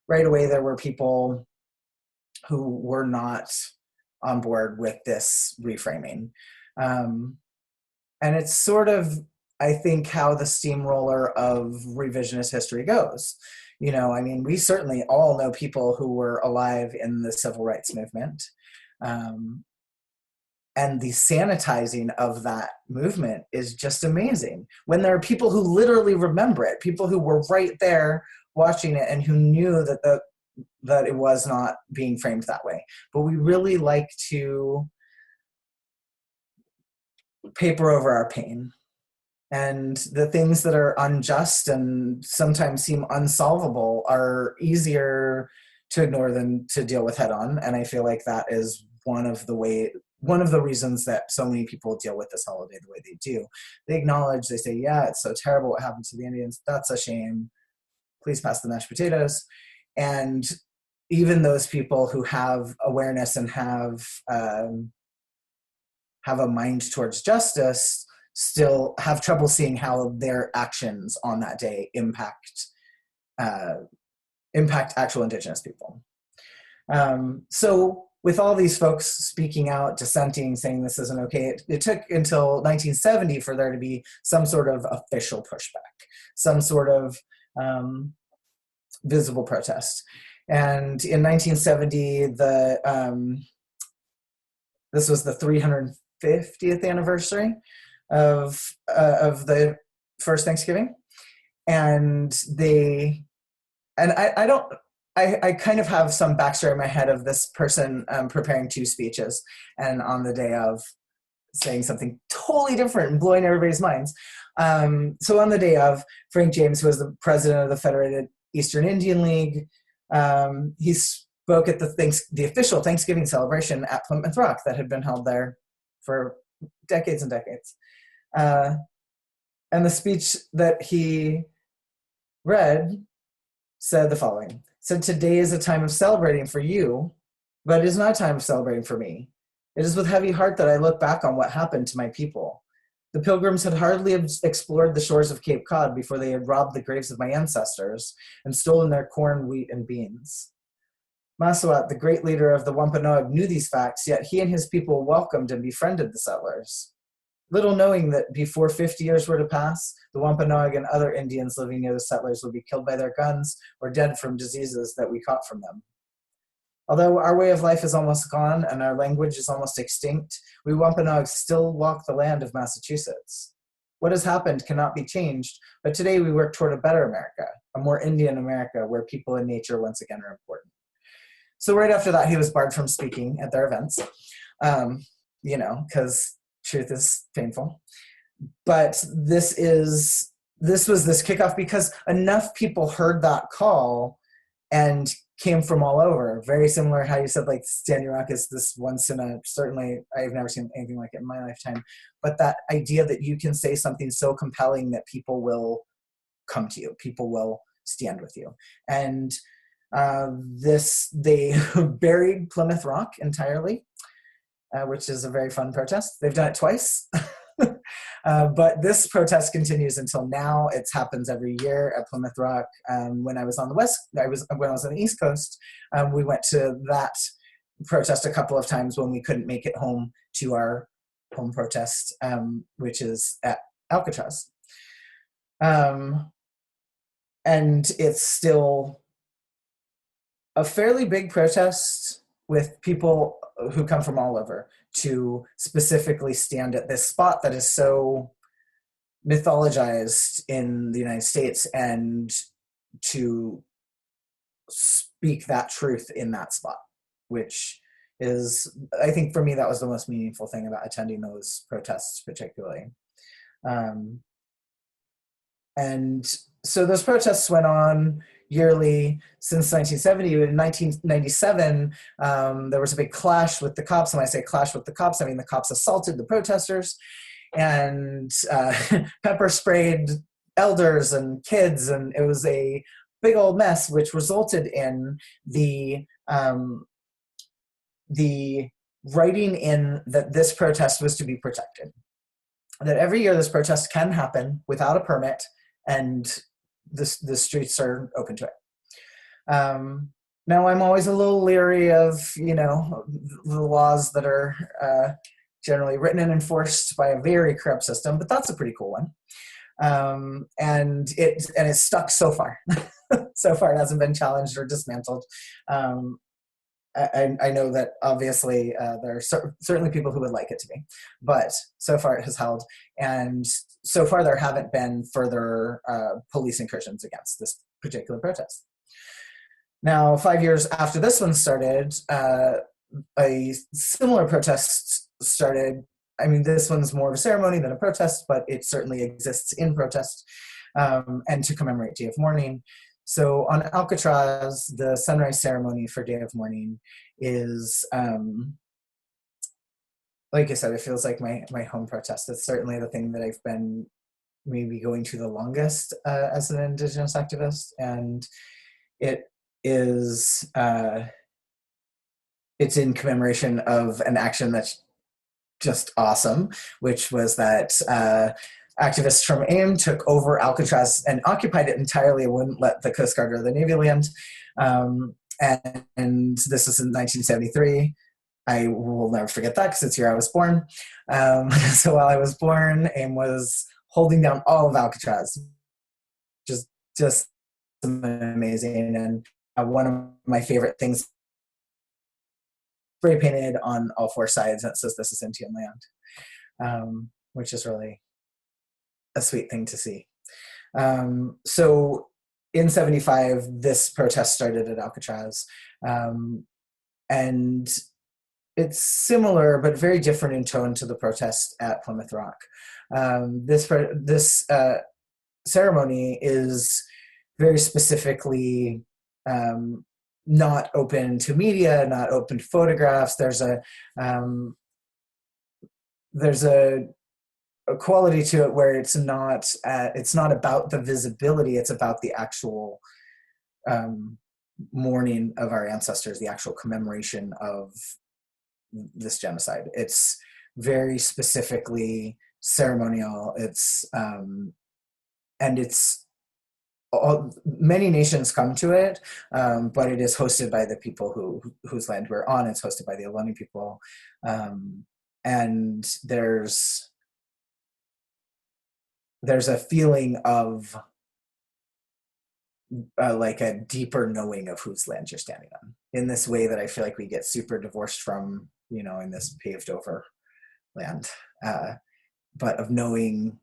Right away there were people who were not on board with this reframing. And it's sort of, I think, how the steamroller of revisionist history goes. You know, I mean, we certainly all know people who were alive in the civil rights movement. And the sanitizing of that movement is just amazing. When there are people who literally remember it, people who were right there watching it and who knew that it was not being framed that way. But we really like to paper over our pain. And the things that are unjust and sometimes seem unsolvable are easier to ignore than to deal with head on. And I feel like that is one of the reasons that so many people deal with this holiday the way they do. They acknowledge, they say, yeah, it's so terrible what happened to the Indians. That's a shame. Please pass the mashed potatoes. And even those people who have awareness and have a mind towards justice still have trouble seeing how their actions on that day impact actual indigenous people. So with all these folks speaking out, dissenting, saying this isn't okay, it took until 1970 for there to be some sort of official pushback, some sort of visible protest. And in 1970, this was the 350th anniversary of the first Thanksgiving, and I kind of have some backstory in my head of this person preparing two speeches, and on the day of saying something totally different and blowing everybody's minds. So on the day of, Frank James, who was the president of the Federated Eastern Indian League, he spoke at the official Thanksgiving celebration at Plymouth Rock that had been held there for decades and decades. And the speech that he read said the following. So today is a time of celebrating for you, but it is not a time of celebrating for me. It is with heavy heart that I look back on what happened to my people. The Pilgrims had hardly explored the shores of Cape Cod before they had robbed the graves of my ancestors and stolen their corn, wheat, and beans. Massasoit, the great leader of the Wampanoag, knew these facts, yet he and his people welcomed and befriended the settlers. Little knowing that before 50 years were to pass, the Wampanoag and other Indians living near the settlers would be killed by their guns or dead from diseases that we caught from them. Although our way of life is almost gone and our language is almost extinct, we Wampanoags still walk the land of Massachusetts. What has happened cannot be changed, but today we work toward a better America, a more Indian America where people and nature once again are important. So right after that, he was barred from speaking at their events, because truth is painful. But this was this kickoff because enough people heard that call and came from all over. Very similar how you said, like, Standing Rock is this once in a, certainly I've never seen anything like it in my lifetime, but that idea that you can say something so compelling that people will come to you, people will stand with you. And they buried Plymouth Rock entirely, which is a very fun protest. They've done it twice. But this protest continues until now. It happens every year at Plymouth Rock. When I was on the East Coast, we went to that protest a couple of times when we couldn't make it home to our home protest, which is at Alcatraz. And it's still a fairly big protest with people who come from all over to specifically stand at this spot that is so mythologized in the United States and to speak that truth in that spot, which is, I think for me, that was the most meaningful thing about attending those protests particularly. And so those protests went on. yearly since 1970. In 1997, there was a big clash with the cops. And when I say clash with the cops, I mean the cops assaulted the protesters and pepper sprayed elders and kids, and it was a big old mess, which resulted in the writing in that this protest was to be protected. That every year this protest can happen without a permit, and the streets are open to it. Now, I'm always a little leery of, the laws that are generally written and enforced by a very corrupt system, but that's a pretty cool one. And it's stuck so far. So far, it hasn't been challenged or dismantled. I know that obviously there are certainly people who would like it to be, but so far it has held. And so far there haven't been further police incursions against this particular protest. Now, 5 years after this one started, a similar protest started. I mean, this one's more of a ceremony than a protest, but it certainly exists in protest and to commemorate Day of Mourning. So on Alcatraz, the sunrise ceremony for Day of Mourning is, like I said, it feels like my home protest. It's certainly the thing that I've been maybe going to the longest as an Indigenous activist. And it is, it's in commemoration of an action that's just awesome, which was that activists from AIM took over Alcatraz and occupied it entirely and wouldn't let the Coast Guard or the Navy land. And this was in 1973. I will never forget that because it's the year I was born. So while I was born, AIM was holding down all of Alcatraz. Just amazing. And one of my favorite things, spray painted on all four sides, and it says, "This is Indian land," which is really a sweet thing to see. So in 75, this protest started at Alcatraz. And it's similar, but very different in tone to the protest at Plymouth Rock. This ceremony is very specifically not open to media, not open to photographs. There's a quality to it where it's not about the visibility, it's about the actual mourning of our ancestors, the actual commemoration of this genocide. It's very specifically ceremonial. It's and it's many nations come to it, but it is hosted by the people whose land we're on. It's hosted by the Ohlone people, and there's a feeling of like a deeper knowing of whose land you're standing on, in this way that I feel like we get super divorced from, in this paved over land, but of knowing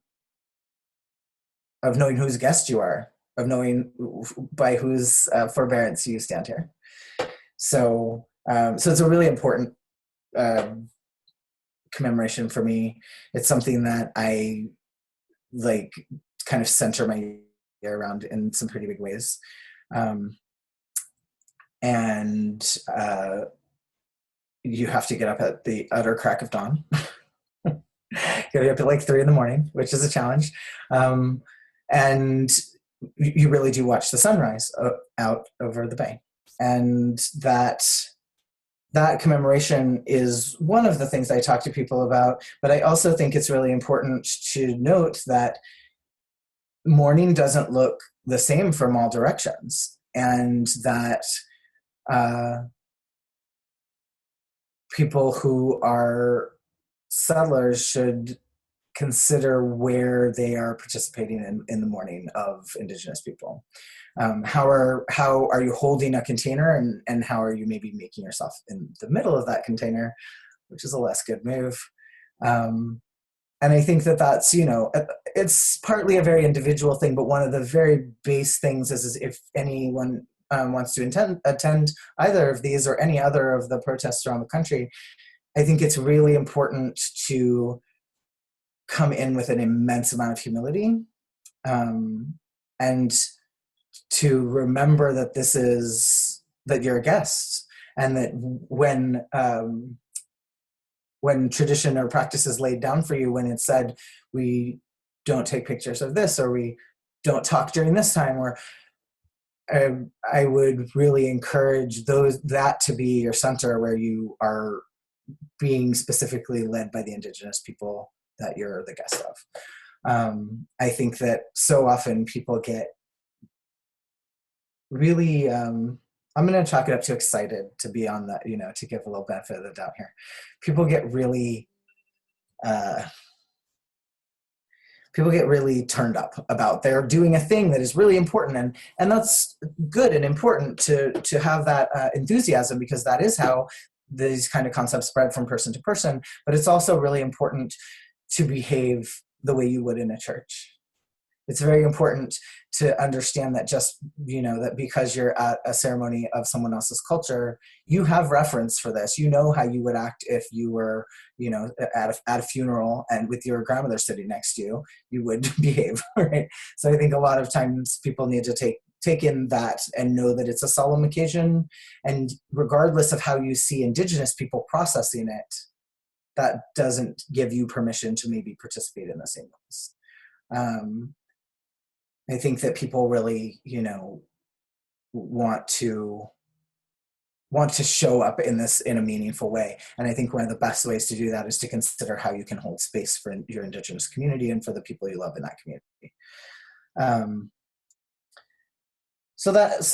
whose guest you are, of knowing by whose forbearance you stand here. So it's a really important commemoration for me. It's something that I like kind of center my year around in some pretty big ways. And you have to get up at the utter crack of dawn. Get up at like 3 a.m, which is a challenge. And you really do watch the sunrise out over the bay. And that commemoration is one of the things I talk to people about, but I also think it's really important to note that mourning doesn't look the same from all directions, and that people who are settlers should consider where they are participating in the mourning of Indigenous people. How are you holding a container, and how are you maybe making yourself in the middle of that container, which is a less good move. And I think that's, it's partly a very individual thing, but one of the very base things is if anyone wants to attend either of these or any other of the protests around the country, I think it's really important to come in with an immense amount of humility, and to remember that that you're a guest, and that when tradition or practice is laid down for you, when it's said, we don't take pictures of this, or we don't talk during this time, or I would really encourage that to be your center, where you are being specifically led by the Indigenous people that you're the guest of. I think that so often people get really, I'm going to chalk it up to excited to be on that, to give a little benefit of the doubt here. People get really turned up about they're doing a thing that is really important, and that's good and important to have that enthusiasm, because that is how these kind of concepts spread from person to person. But it's also really important to behave the way you would in a church. It's very important to understand that that because you're at a ceremony of someone else's culture, you have reference for this. You know how you would act if you were, at a funeral and with your grandmother sitting next to you, you would behave, right? So I think a lot of times people need to take in that and know that it's a solemn occasion. And regardless of how you see Indigenous people processing it, that doesn't give you permission to maybe participate in the same ways. I think that people really, want to show up in a meaningful way. And I think one of the best ways to do that is to consider how you can hold space for your Indigenous community and for the people you love in that community. So that's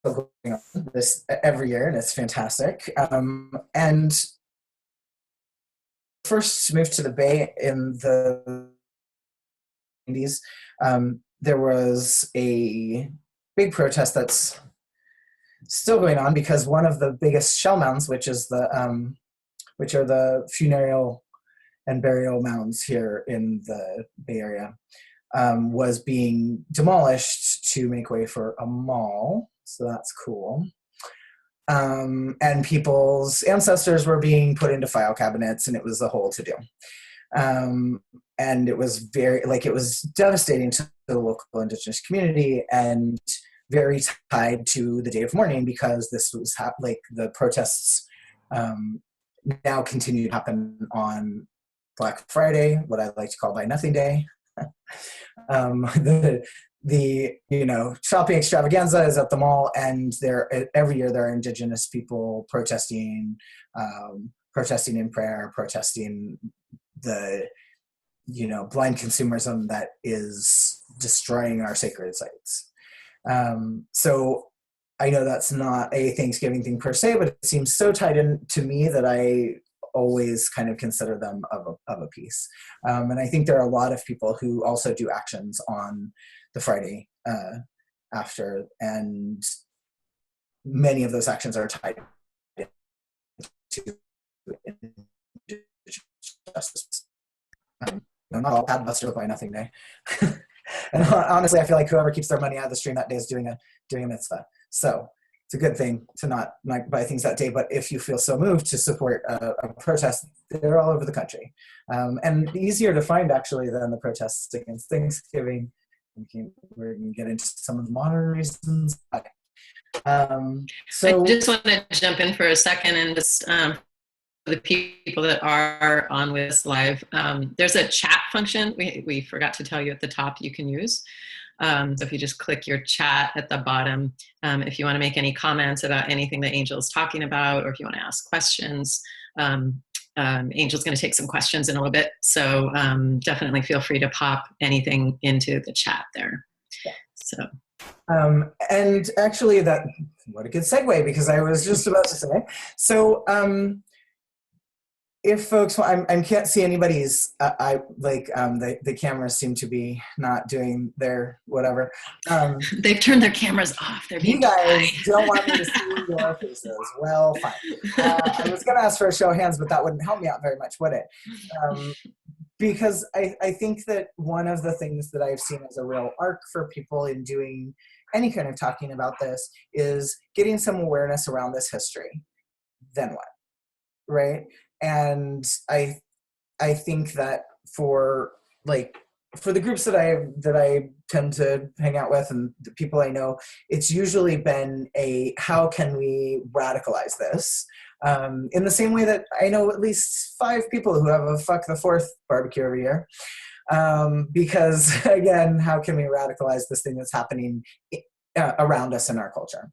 going on this every year, and it's fantastic. And first moved to the Bay in the 90s. There was a big protest that's still going on, because one of the biggest shell mounds, which are the funereal and burial mounds here in the Bay Area, was being demolished to make way for a mall. So that's cool. And people's ancestors were being put into file cabinets, and it was a whole to-do. And it was it was devastating to the local Indigenous community, and very tied to the day of mourning, because this was the protests now continue to happen on Black Friday, what I like to call Buy Nothing Day. The shopping extravaganza is at the mall, and every year there are Indigenous people protesting in prayer, protesting the blind consumerism that is destroying our sacred sites. So I know that's not a Thanksgiving thing per se, but it seems so tied in to me that I always kind of consider them of a piece. And I think there are a lot of people who also do actions on the Friday after, and many of those actions are tied to justice. Not all bad buster by Nothing Day. And honestly, I feel like whoever keeps their money out of the stream that day is doing a mitzvah. So it's a good thing to not buy things that day. But if you feel so moved to support a protest, they're all over the country, and easier to find actually than the protests against Thanksgiving. We're going to get into some of the modern reasons. So I just want to jump in for a second and just the people that are on with us live, there's a chat function we forgot to tell you at the top you can use. So if you just click your chat at the bottom, if you want to make any comments about anything that Angel's talking about, or if you want to ask questions, Angel's going to take some questions in a little bit. So definitely feel free to pop anything into the chat there. Yeah. So. And actually what a good segue, because I was just about to say, so if folks, I can't see anybody's, the cameras seem to be not doing their whatever. They've turned their cameras off. They're being you guys shy. don't want me to see your faces. Well, fine. I was going to ask for a show of hands, but that wouldn't help me out very much, would it? Because I think that one of the things that I've seen as a real arc for people in doing any kind of talking about this is getting some awareness around this history. Then what? Right? And I think that for for the groups that I tend to hang out with and the people I know, it's usually been how can we radicalize this? In the same way that I know at least 5 people who have a Fuck the 4th barbecue every year. Because again, how can we radicalize this thing that's happening around us in our culture?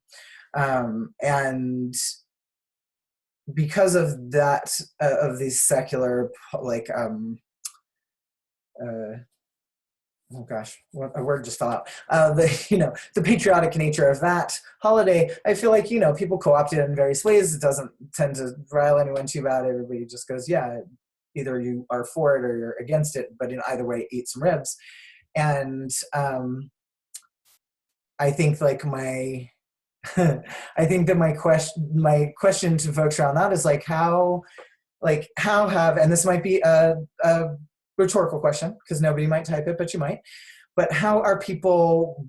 And because of that, of these secular, like, oh gosh, a word just fell out. The patriotic nature of that holiday, I feel like, people co-opt it in various ways. It doesn't tend to rile anyone too bad. Everybody just goes, yeah, either you are for it or you're against it, but in either way, eat some ribs. And I think like I think that my question to folks around that is like how have, and this might be a rhetorical question because nobody might type it, but you might. But how have people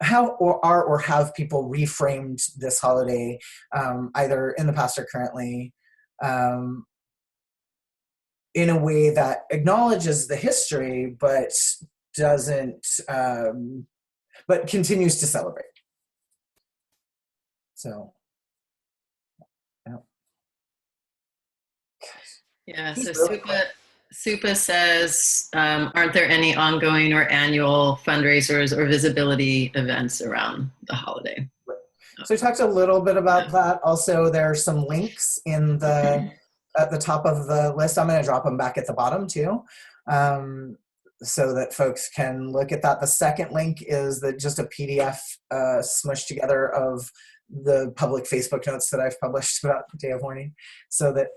reframed this holiday, either in the past or currently, in a way that acknowledges the history, but doesn't, but continues to celebrate? So, yeah. So Supa says, aren't there any ongoing or annual fundraisers or visibility events around the holiday? So we talked a little bit about that. Also, there are some links in at the top of the list. I'm going to drop them back at the bottom too, so that folks can look at that. The second link is just a PDF smushed together of the public Facebook notes that I've published about the Day of Mourning, so that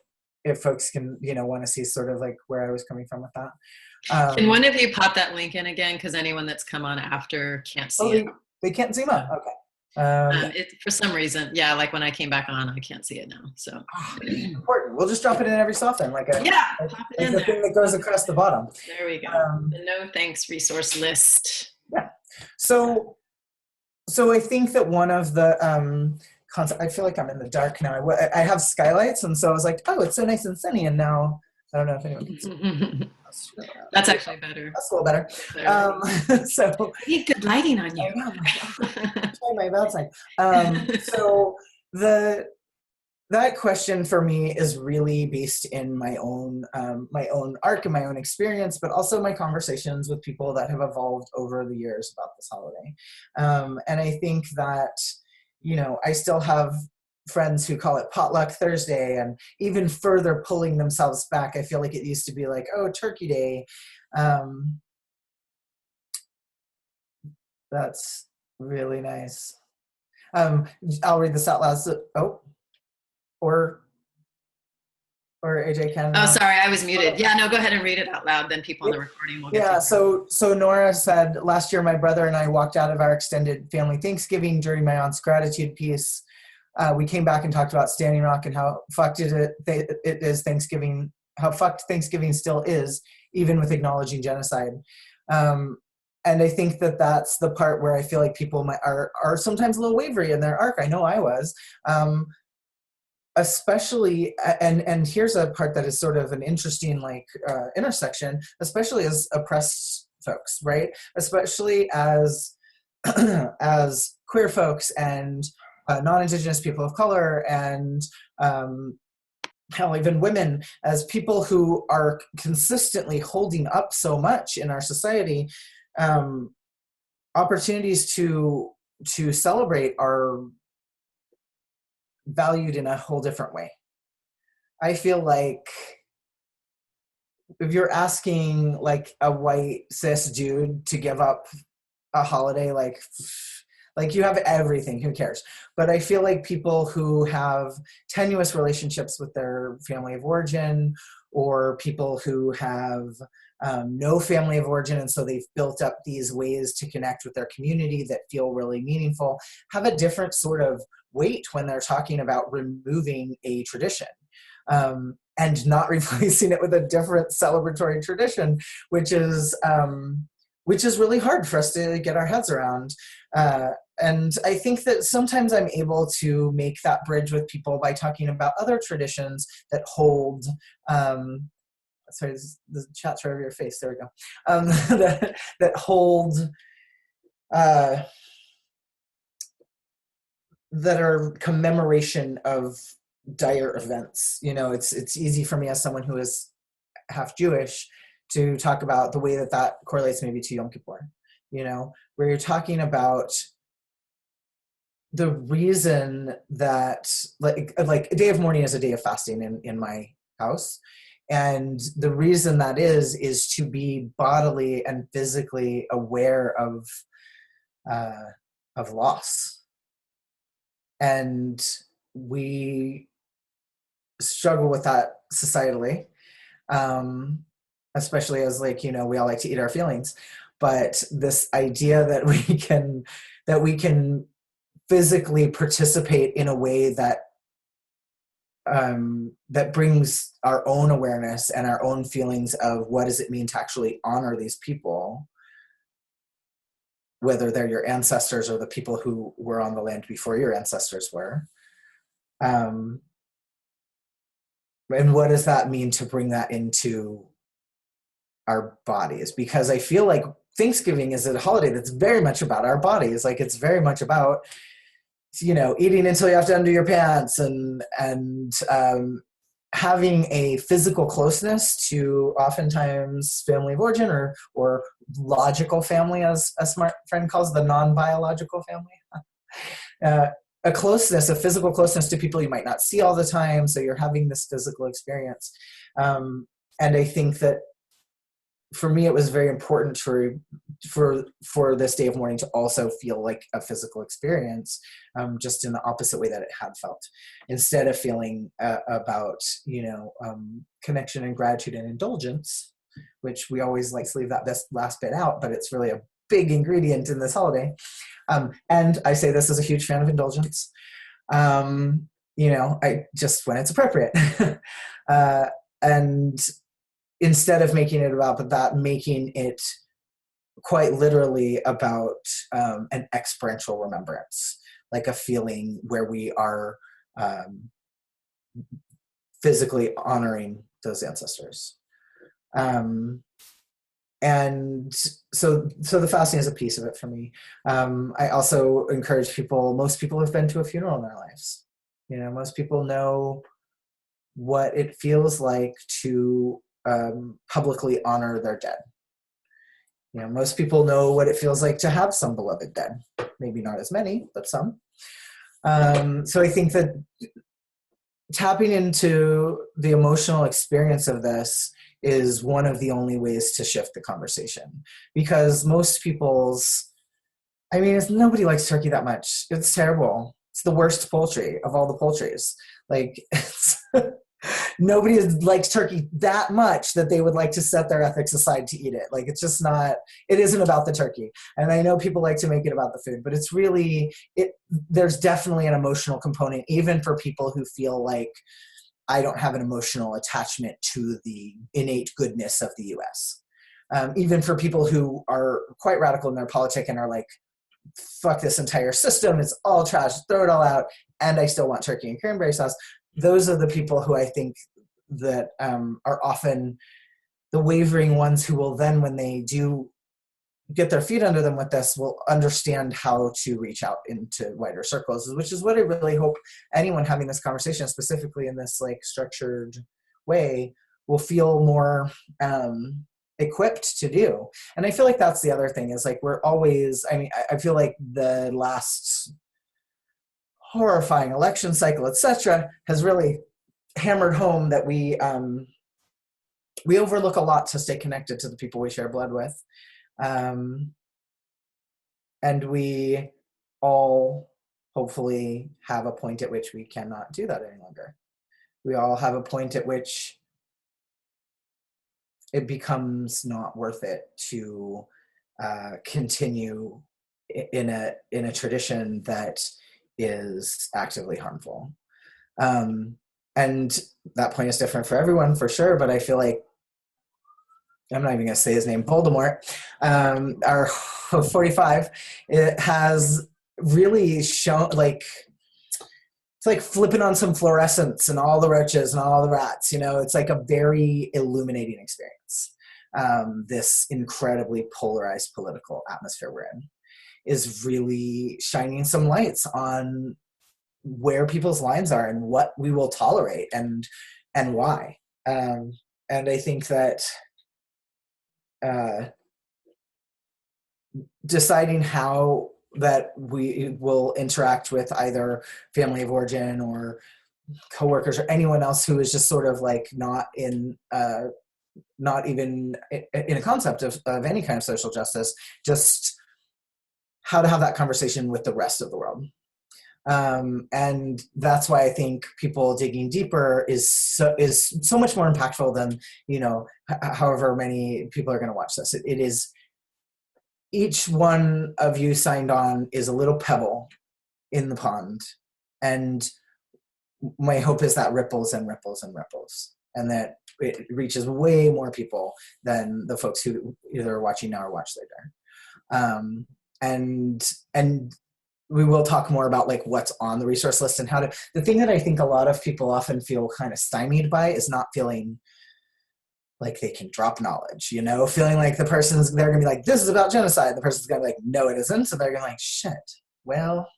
if folks can, want to see sort of like where I was coming from with that. Can one of you pop that link in again? Because anyone that's come on after can't see it. They can't zoom up. Okay. For some reason, yeah, like when I came back on, I can't see it now. So important. We'll just drop it in every so often, pop it in the there. thing that goes across the bottom. There we go. The no thanks resource list. Yeah. So I think that one of the I feel like I'm in the dark now. I have skylights, and so I was like, oh, it's so nice and sunny, and now I don't know if anyone can see. That's actually better. That's a little better. So you need good lighting on you. My outside. So that question for me is really based in my own arc and my own experience, but also my conversations with people that have evolved over the years about this holiday. And I think that, I still have friends who call it Potluck Thursday, and even further pulling themselves back. I feel like it used to be like, oh, Turkey Day. That's really nice. I'll read this out loud. Or AJ can. Oh, sorry, I was muted. Yeah, no, go ahead and read it out loud. Then people on the recording will get. Yeah. So Nora said, last year my brother and I walked out of our extended family Thanksgiving during my aunt's gratitude piece. We came back and talked about Standing Rock and how fucked it is Thanksgiving. How fucked Thanksgiving still is, even with acknowledging genocide. And I think that that's the part where I feel like people are sometimes a little wavery in their arc. I know I was. Especially, and here's a part that is sort of an interesting intersection, especially as oppressed folks, right? Especially as as queer folks and non-Indigenous people of color, and hell, even women, as people who are consistently holding up so much in our society. Opportunities to celebrate are valued in a whole different way. I feel like if you're asking like a white cis dude to give up a holiday, like you have everything, who cares? But I feel like people who have tenuous relationships with their family of origin, or people who have no family of origin, and so they've built up these ways to connect with their community that feel really meaningful, have a different sort of weight when they're talking about removing a tradition, and not replacing it with a different celebratory tradition, which is really hard for us to get our heads around. And I think that sometimes I'm able to make that bridge with people by talking about other traditions that hold sorry, the chat's right over your face. There we go. That hold, that are commemoration of dire events. You know, it's easy for me as someone who is half Jewish to talk about the way that correlates maybe to Yom Kippur, you know, where you're talking about the reason that like a day of mourning is a day of fasting in my house. And the reason that is to be bodily and physically aware of loss. And we struggle with that societally, especially as like, you know, we all like to eat our feelings. But this idea that we can physically participate in a way that that brings our own awareness and our own feelings of what does it mean to actually honor these people, whether they're your ancestors or the people who were on the land before your ancestors were. And what does that mean to bring that into our bodies? Because I feel like Thanksgiving is a holiday that's very much about our bodies. Like it's very much about, you know, eating until you have to undo your pants and having a physical closeness to oftentimes family of origin or logical family, as a smart friend calls the non-biological family. A closeness, a physical closeness to people you might not see all the time. So you're having this physical experience. And I think that for me, it was very important for this day of mourning to also feel like a physical experience, just in the opposite way that it had felt. Instead of feeling about, you know, connection and gratitude and indulgence, which we always like to leave that last bit out, but it's really a big ingredient in this holiday. And I say this as a huge fan of indulgence. You know, I just when it's appropriate. And instead of making it about that, making it quite literally about an experiential remembrance, like a feeling where we are physically honoring those ancestors. And so the fasting is a piece of it for me. I also encourage people, most people have been to a funeral in their lives. You know, most people know what it feels like to publicly honor their dead. You know, most people know what it feels like to have some beloved dead. Maybe not as many, but some. So I think that tapping into the emotional experience of this is one of the only ways to shift the conversation. Because most nobody likes turkey that much. It's terrible. It's the worst poultry of all the poultries. Like, nobody likes turkey that much that they would like to set their ethics aside to eat it. Like, it's just not, it isn't about the turkey. And I know people like to make it about the food, but it's really, there's definitely an emotional component, even for people who feel like, I don't have an emotional attachment to the innate goodness of the US. Even for people who are quite radical in their politic and are like, fuck this entire system, it's all trash, throw it all out, and I still want turkey and cranberry sauce. Those are the people who I think that are often the wavering ones who will then, when they do get their feet under them with this, will understand how to reach out into wider circles, which is what I really hope anyone having this conversation, specifically in this like structured way, will feel more equipped to do. And I feel like that's the other thing is like, we're always, I feel like the last horrifying election cycle, etc., has really hammered home that we overlook a lot to stay connected to the people we share blood with. And we all hopefully have a point at which we cannot do that any longer. We all have a point at which it becomes not worth it to continue in a tradition that is actively harmful. And that point is different for everyone, for sure, but I feel like, I'm not even going to say his name, Voldemort, our 45, it has really shown, like, it's like flipping on some fluorescence and all the roaches and all the rats, it's like a very illuminating experience. This incredibly polarized political atmosphere we're in is really shining some lights on where people's lives are and what we will tolerate and why. And I think that deciding how that we will interact with either family of origin or coworkers or anyone else who is just sort of like not even in a concept of any kind of social justice, just how to have that conversation with the rest of the world. And that's why I think people digging deeper is so much more impactful than, however many people are going to watch this. It is, each one of you signed on is a little pebble in the pond. And my hope is that ripples and ripples and ripples, and that it reaches way more people than the folks who either are watching now or watch later. And we will talk more about like what's on the resource list and how to, the thing that I think a lot of people often feel kind of stymied by is not feeling like they can drop knowledge, feeling like they're going to be like, this is about genocide. The person's going to be like, no, it isn't. So they're going to be like, shit, well,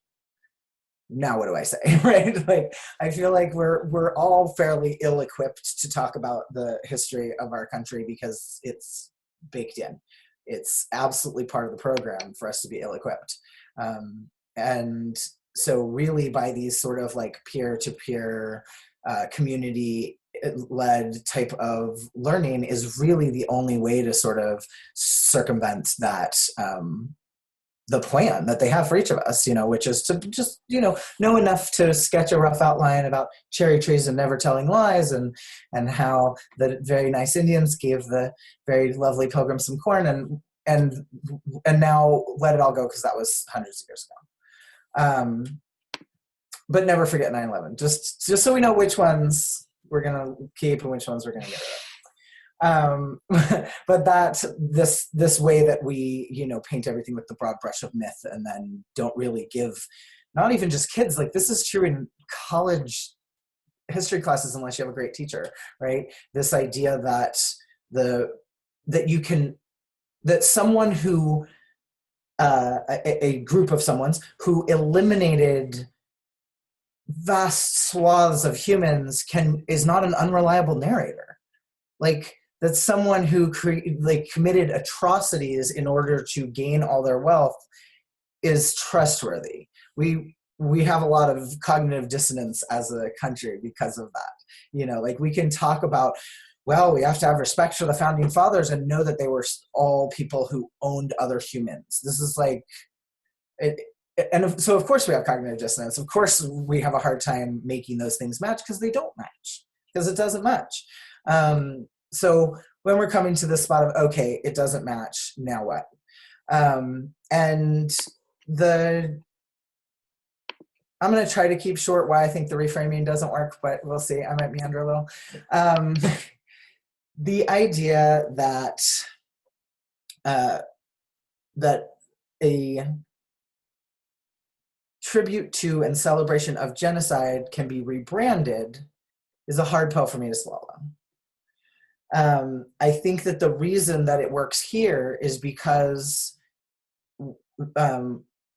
now what do I say? Right? Like, I feel like we're all fairly ill-equipped to talk about the history of our country because it's baked in. It's absolutely part of the program for us to be ill-equipped. And so really by these sort of like peer-to-peer community-led type of learning is really the only way to sort of circumvent that the plan that they have for each of us, which is to just, know enough to sketch a rough outline about cherry trees and never telling lies and how the very nice Indians gave the very lovely pilgrims some corn and now let it all go because that was hundreds of years ago. But never forget 9/11, just so we know which ones we're going to keep and which ones we're going to get rid of. But that this way that we, paint everything with the broad brush of myth and then don't really give, not even just kids, like this is true in college history classes unless you have a great teacher, right? This idea that that someone who, a group of someones who eliminated vast swaths of humans is not an unreliable narrator. Like, that someone who committed atrocities in order to gain all their wealth is trustworthy. We have a lot of cognitive dissonance as a country because of that. Like we can talk about, well, we have to have respect for the founding fathers and know that they were all people who owned other humans. This is like, so of course we have cognitive dissonance. Of course we have a hard time making those things match because they don't match, because it doesn't match. So when we're coming to the spot of, okay, it doesn't match, now what? And I'm going to try to keep short why I think the reframing doesn't work, but we'll see. I might meander a little. The idea that that a tribute to and celebration of genocide can be rebranded is a hard pill for me to swallow. I think that the reason that it works here is because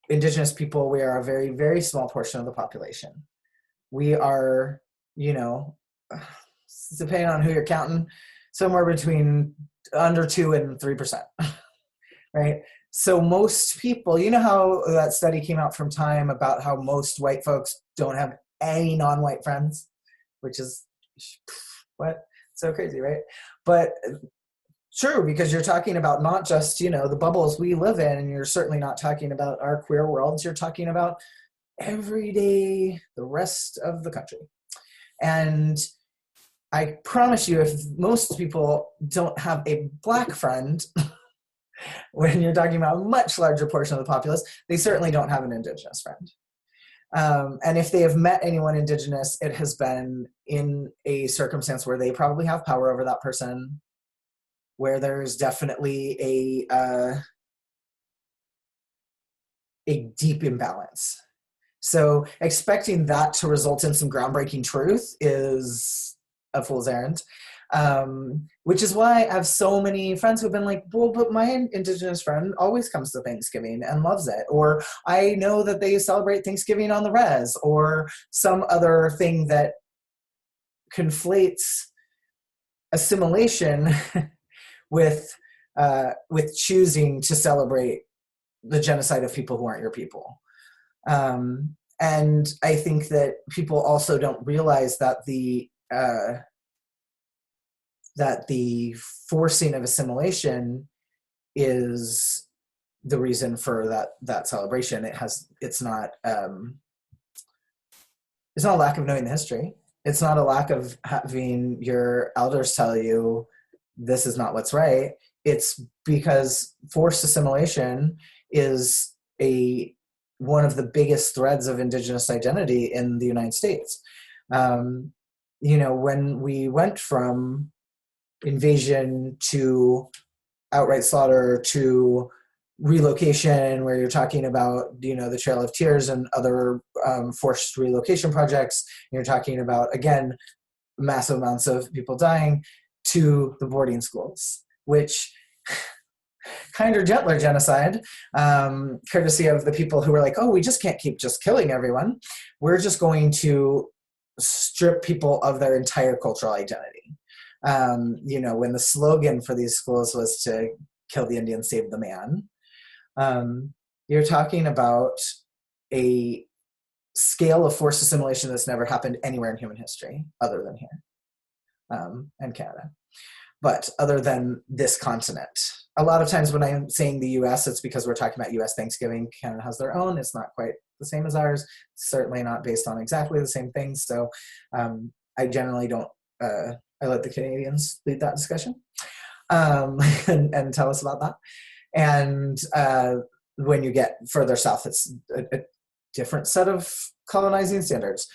Indigenous people, we are a very, very small portion of the population. We are, depending on who you're counting, somewhere between under 2 and 3%, right? So most people, how that study came out from Time about how most white folks don't have any non-white friends, which is, what? So crazy, right? But true, because you're talking about not just, the bubbles we live in, and you're certainly not talking about our queer worlds, you're talking about every day, the rest of the country. And I promise you, if most people don't have a Black friend, when you're talking about a much larger portion of the populace, they certainly don't have an Indigenous friend. And if they have met anyone Indigenous, it has been in a circumstance where they probably have power over that person, where there's definitely a deep imbalance. So expecting that to result in some groundbreaking truth is a fool's errand. Which is why I have so many friends who've been like, well, but my Indigenous friend always comes to Thanksgiving and loves it. Or I know that they celebrate Thanksgiving on the res, or some other thing that conflates assimilation with choosing to celebrate the genocide of people who aren't your people. And I think that people also don't realize that the forcing of assimilation is the reason for that celebration. It's not a lack of knowing the history. It's not a lack of having your elders tell you this is not what's right. It's because forced assimilation is one of the biggest threads of Indigenous identity in the United States. When we went from invasion to outright slaughter to relocation, where you're talking about the Trail of Tears and other forced relocation projects, you're talking about, again, massive amounts of people dying, to the boarding schools, which kinder, gentler genocide, courtesy of the people who were like, oh, we just can't keep just killing everyone, we're just going to strip people of their entire cultural identity. When the slogan for these schools was to kill the Indian, save the man, you're talking about a scale of forced assimilation that's never happened anywhere in human history other than here, and Canada. But other than this continent. A lot of times when I'm saying the US, it's because we're talking about US Thanksgiving. Canada has their own. It's not quite the same as ours. It's certainly not based on exactly the same things. So I generally don't, I let the Canadians lead that discussion and tell us about that. And when you get further south, it's a different set of colonizing standards.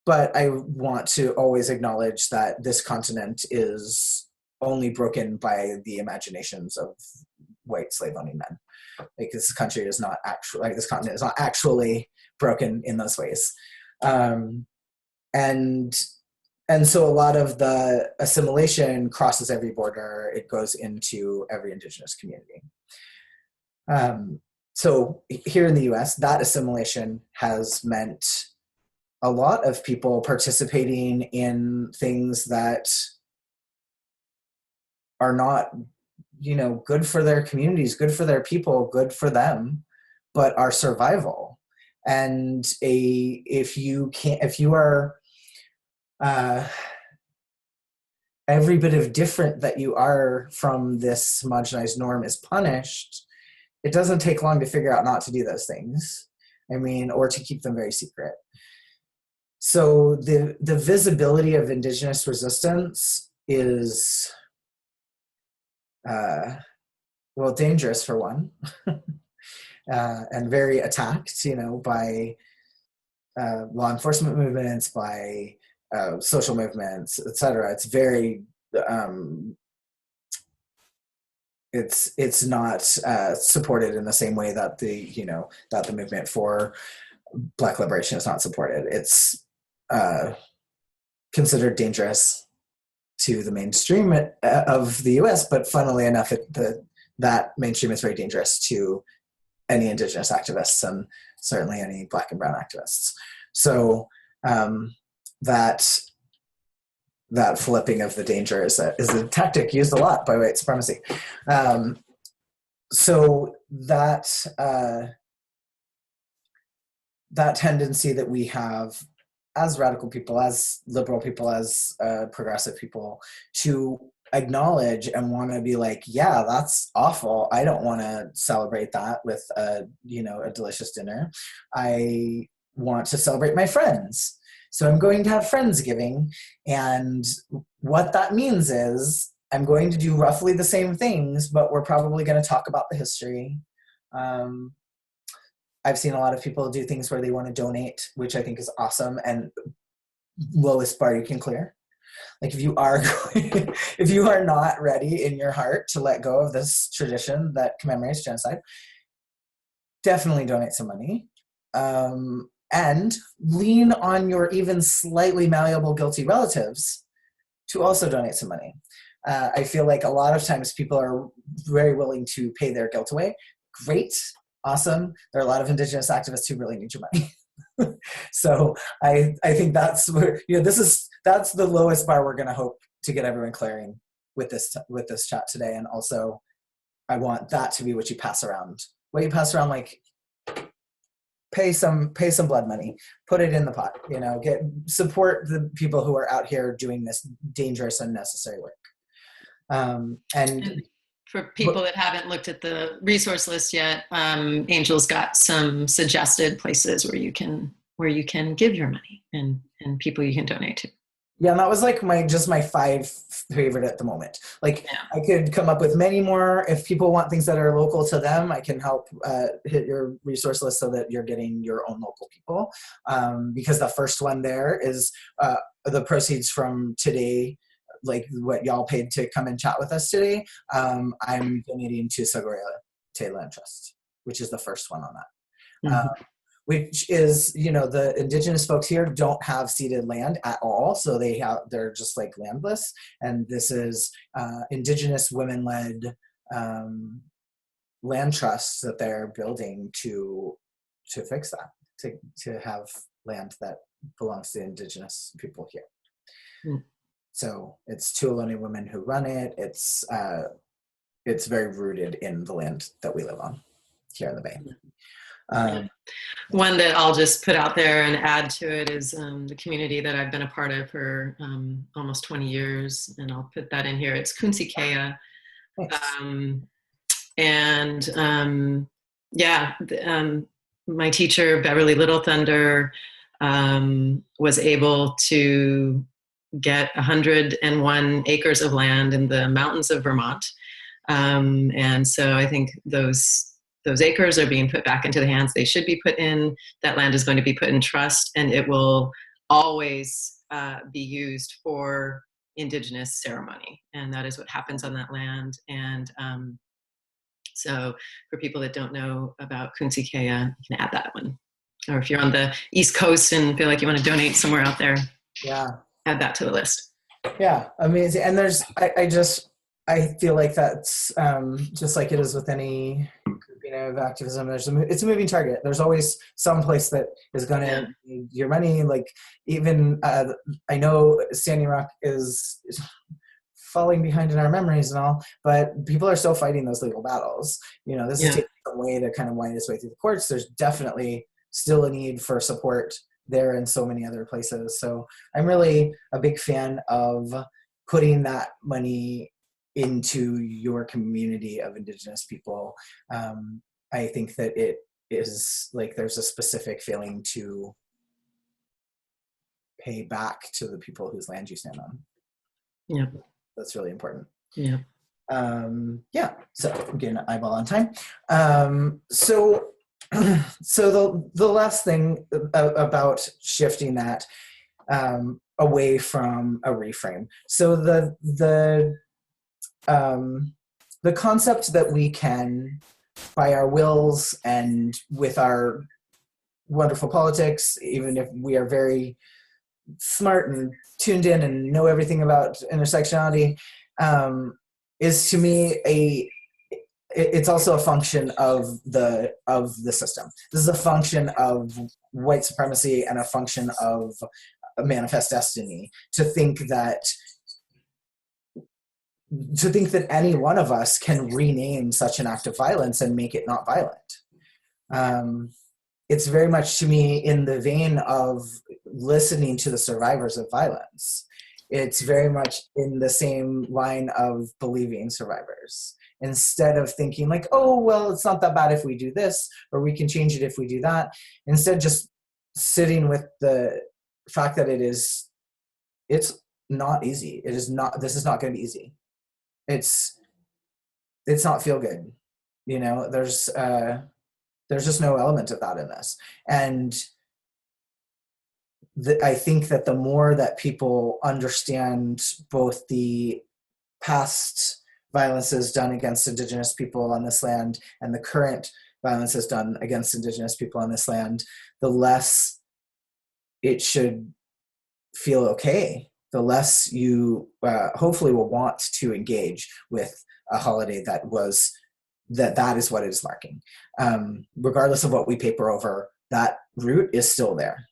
But I want to always acknowledge that this continent is only broken by the imaginations of white slave-owning men. Like, this country is not actually, this continent is not actually broken in those ways. And so a lot of the assimilation crosses every border. It goes into every Indigenous community. So here in the US, that assimilation has meant a lot of people participating in things that are not, good for their communities, good for their people, good for them, but are survival. And if you are every bit of different that you are from this homogenized norm is punished, it doesn't take long to figure out not to do those things. Or to keep them very secret. So the visibility of Indigenous resistance is, dangerous for one, and very attacked, by law enforcement movements, by social movements, etc. It's very, it's not supported in the same way that the movement for Black liberation is not supported. It's considered dangerous to the mainstream of the US, but funnily enough, that mainstream is very dangerous to any Indigenous activists and certainly any Black and Brown activists. So that flipping of the danger is a tactic used a lot by white supremacy. So that tendency that we have as radical people, as liberal people, as progressive people, to acknowledge and want to be like, yeah, that's awful. I don't want to celebrate that with a delicious dinner. I want to celebrate my friends. So I'm going to have Friendsgiving. And what that means is I'm going to do roughly the same things, but we're probably going to talk about the history. I've seen a lot of people do things where they want to donate, which I think is awesome, and lowest bar you can clear. Like, if you are not ready in your heart to let go of this tradition that commemorates genocide, definitely donate some money. and lean on your even slightly malleable guilty relatives to also donate some money. I feel like a lot of times people are very willing to pay their guilt away. Great, awesome. There are a lot of Indigenous activists who really need your money. So I think that's where, that's the lowest bar we're going to hope to get everyone clearing with this chat today. And also, I want that to be what you pass around. What you pass around, like, pay some blood money, put it in the pot, support the people who are out here doing this dangerous and necessary work. And for people that haven't looked at the resource list yet, Angel's got some suggested places where you can give your money and people you can donate to. Yeah, and that was like my 5 favorite at the moment. Like, yeah. I could come up with many more. If people want things that are local to them, I can help hit your resource list so that you're getting your own local people. Because the first one there is the proceeds from today, like what y'all paid to come and chat with us today. I'm donating to Sogorea Te Land Trust, which is the first one on that. Mm-hmm. Which is, the Indigenous folks here don't have ceded land at all. So they're just like landless. And this is Indigenous women-led land trusts that they're building to fix that, to have land that belongs to Indigenous people here. Mm. So it's 2 Ohlone women who run it. It's very rooted in the land that we live on here in the Bay. One that I'll just put out there and add to it is the community that I've been a part of for almost 20 years, and I'll put that in here. It's Quinsickea. My teacher, Beverly Little Thunder, was able to get 101 acres of land in the mountains of Vermont. And so I think those acres are being put back into the hands they should be put in. That land is going to be put in trust, and it will always be used for Indigenous ceremony. And that is what happens on that land. And so for people that don't know about Quinsickea, you can add that one. Or if you're on the East Coast and feel like you want to donate somewhere out there, add that to the list. Yeah, amazing. And I feel like that's just like it is with any grouping of activism. It's a moving target. There's always some place that is going to need your money. Like, even I know Standing Rock is falling behind in our memories and all, but people are still fighting those legal battles. This is taking a way to kind of wind its way through the courts. There's definitely still a need for support there and so many other places. So I'm really a big fan of putting that money into your community of Indigenous people. I think that it is like there's a specific feeling to pay back to the people whose land you stand on. Yeah. That's really important. Yeah. So I'm getting an eyeball on time. So the last thing about shifting that away from a reframe. So the concept that we can, by our wills and with our wonderful politics, even if we are very smart and tuned in and know everything about intersectionality, is to me it's also a function of the system. This is a function of white supremacy and a function of a manifest destiny to think that any one of us can rename such an act of violence and make it not violent. It's very much, to me, in the vein of listening to the survivors of violence. It's very much in the same line of believing survivors. Instead of thinking like, oh, well, it's not that bad if we do this, or we can change it if we do that. Instead, just sitting with the fact that it's not easy. This is not going to be easy. It's not feel good. There's just no element of that in this. And I think that the more that people understand both the past violences done against Indigenous people on this land and the current violences done against Indigenous people on this land, the less it should feel okay, the less you hopefully will want to engage with a holiday that is what it is marking. Regardless of what we paper over, that root is still there.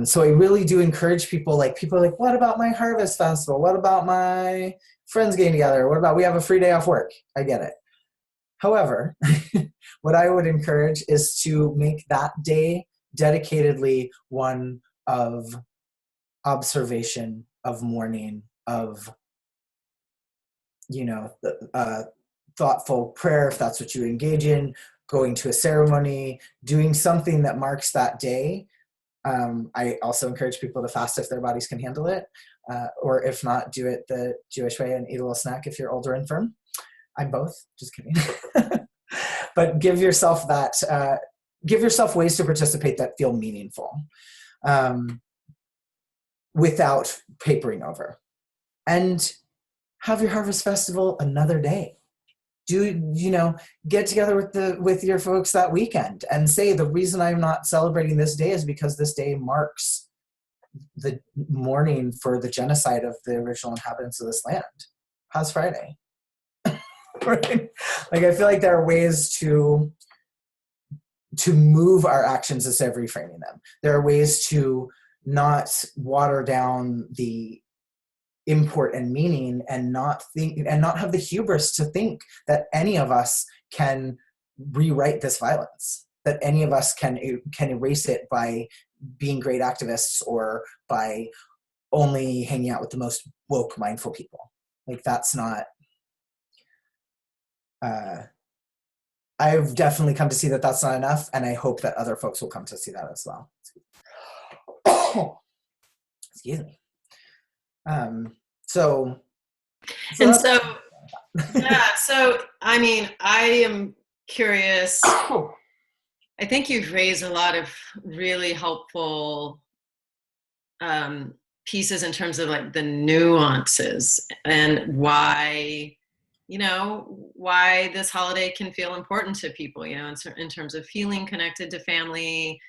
So I really do encourage people are like, what about my harvest festival? What about my friends getting together? What about we have a free day off work? I get it. However, what I would encourage is to make that day dedicatedly one of observation, of mourning, of, thoughtful prayer, if that's what you engage in, going to a ceremony, doing something that marks that day. I also encourage people to fast if their bodies can handle it, or if not, do it the Jewish way and eat a little snack if you're older and firm. I'm both, just kidding. But give yourself ways to participate that feel meaningful, without papering over. And have your harvest festival another day. Get together with your folks that weekend and say, the reason I'm not celebrating this day is because this day marks the mourning for the genocide of the original inhabitants of this land. How's Friday? Right? Like, I feel like there are ways to move our actions instead of reframing them. There are ways to not water down the import and meaning, and not have the hubris to think that any of us can rewrite this violence, that any of us can erase it by being great activists or by only hanging out with the most woke, mindful people. Like, that's not, I've definitely come to see that that's not enough, and I hope that other folks will come to see that as well. Excuse me. So I mean, I am curious. I think you've raised a lot of really helpful pieces in terms of like the nuances and why this holiday can feel important to people, in terms of feeling connected to family.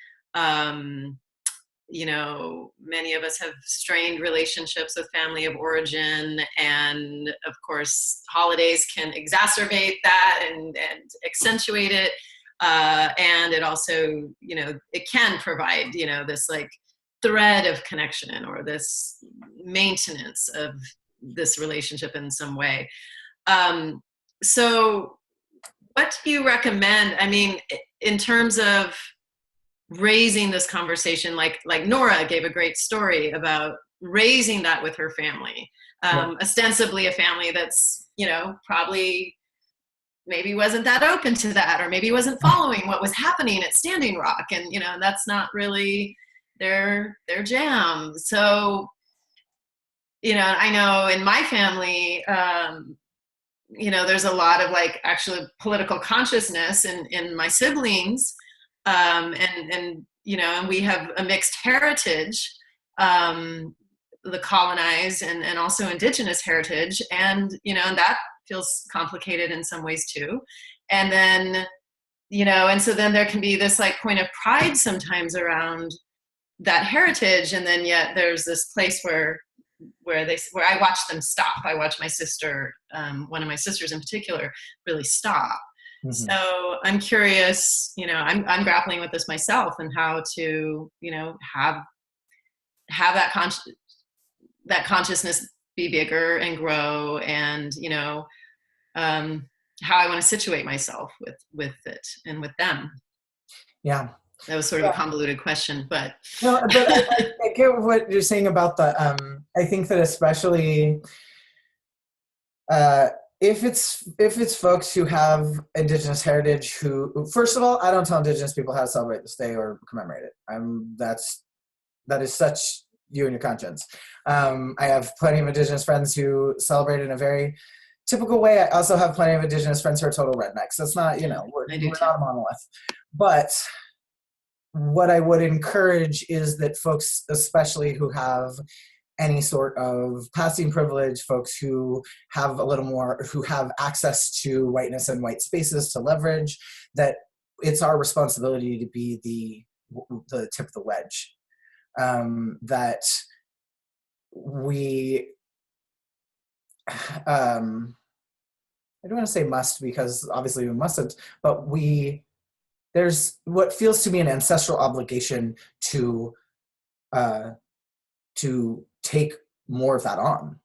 Many of us have strained relationships with family of origin, and of course holidays can exacerbate that and accentuate it, and it also it can provide this like thread of connection or this maintenance of this relationship in some way. So what do you recommend, I mean, in terms of raising this conversation, like Nora gave a great story about raising that with her family, ostensibly a family that's, probably maybe wasn't that open to that, or maybe wasn't following what was happening at Standing Rock. And, that's not really their jam. So, I know in my family, there's a lot of like actually political consciousness in my siblings. And we have a mixed heritage, the colonized and also indigenous heritage. And, and that feels complicated in some ways too. And then, and so then there can be this like point of pride sometimes around that heritage. And then yet there's this place where I watch them stop. I watch my sister, one of my sisters in particular, really stop. Mm-hmm. So I'm curious, I'm grappling with this myself and how to, have that consciousness be bigger and grow, and, how I want to situate myself with it and with them. Yeah. That was sort of a convoluted question, but. No, but I get what you're saying about the, I think that especially, if it's folks who have Indigenous heritage who, first of all, I don't tell Indigenous people how to celebrate this day or commemorate it. That is such you and your conscience. I have plenty of Indigenous friends who celebrate in a very typical way. I also have plenty of Indigenous friends who are total rednecks. That's not, we're not a monolith. But what I would encourage is that folks, especially who have any sort of passing privilege, folks who have a little more, who have access to whiteness and white spaces to leverage, that it's our responsibility to be the tip of the wedge. That we, I don't want to say must, because obviously we mustn't, but there's what feels to me an ancestral obligation to take more of that on,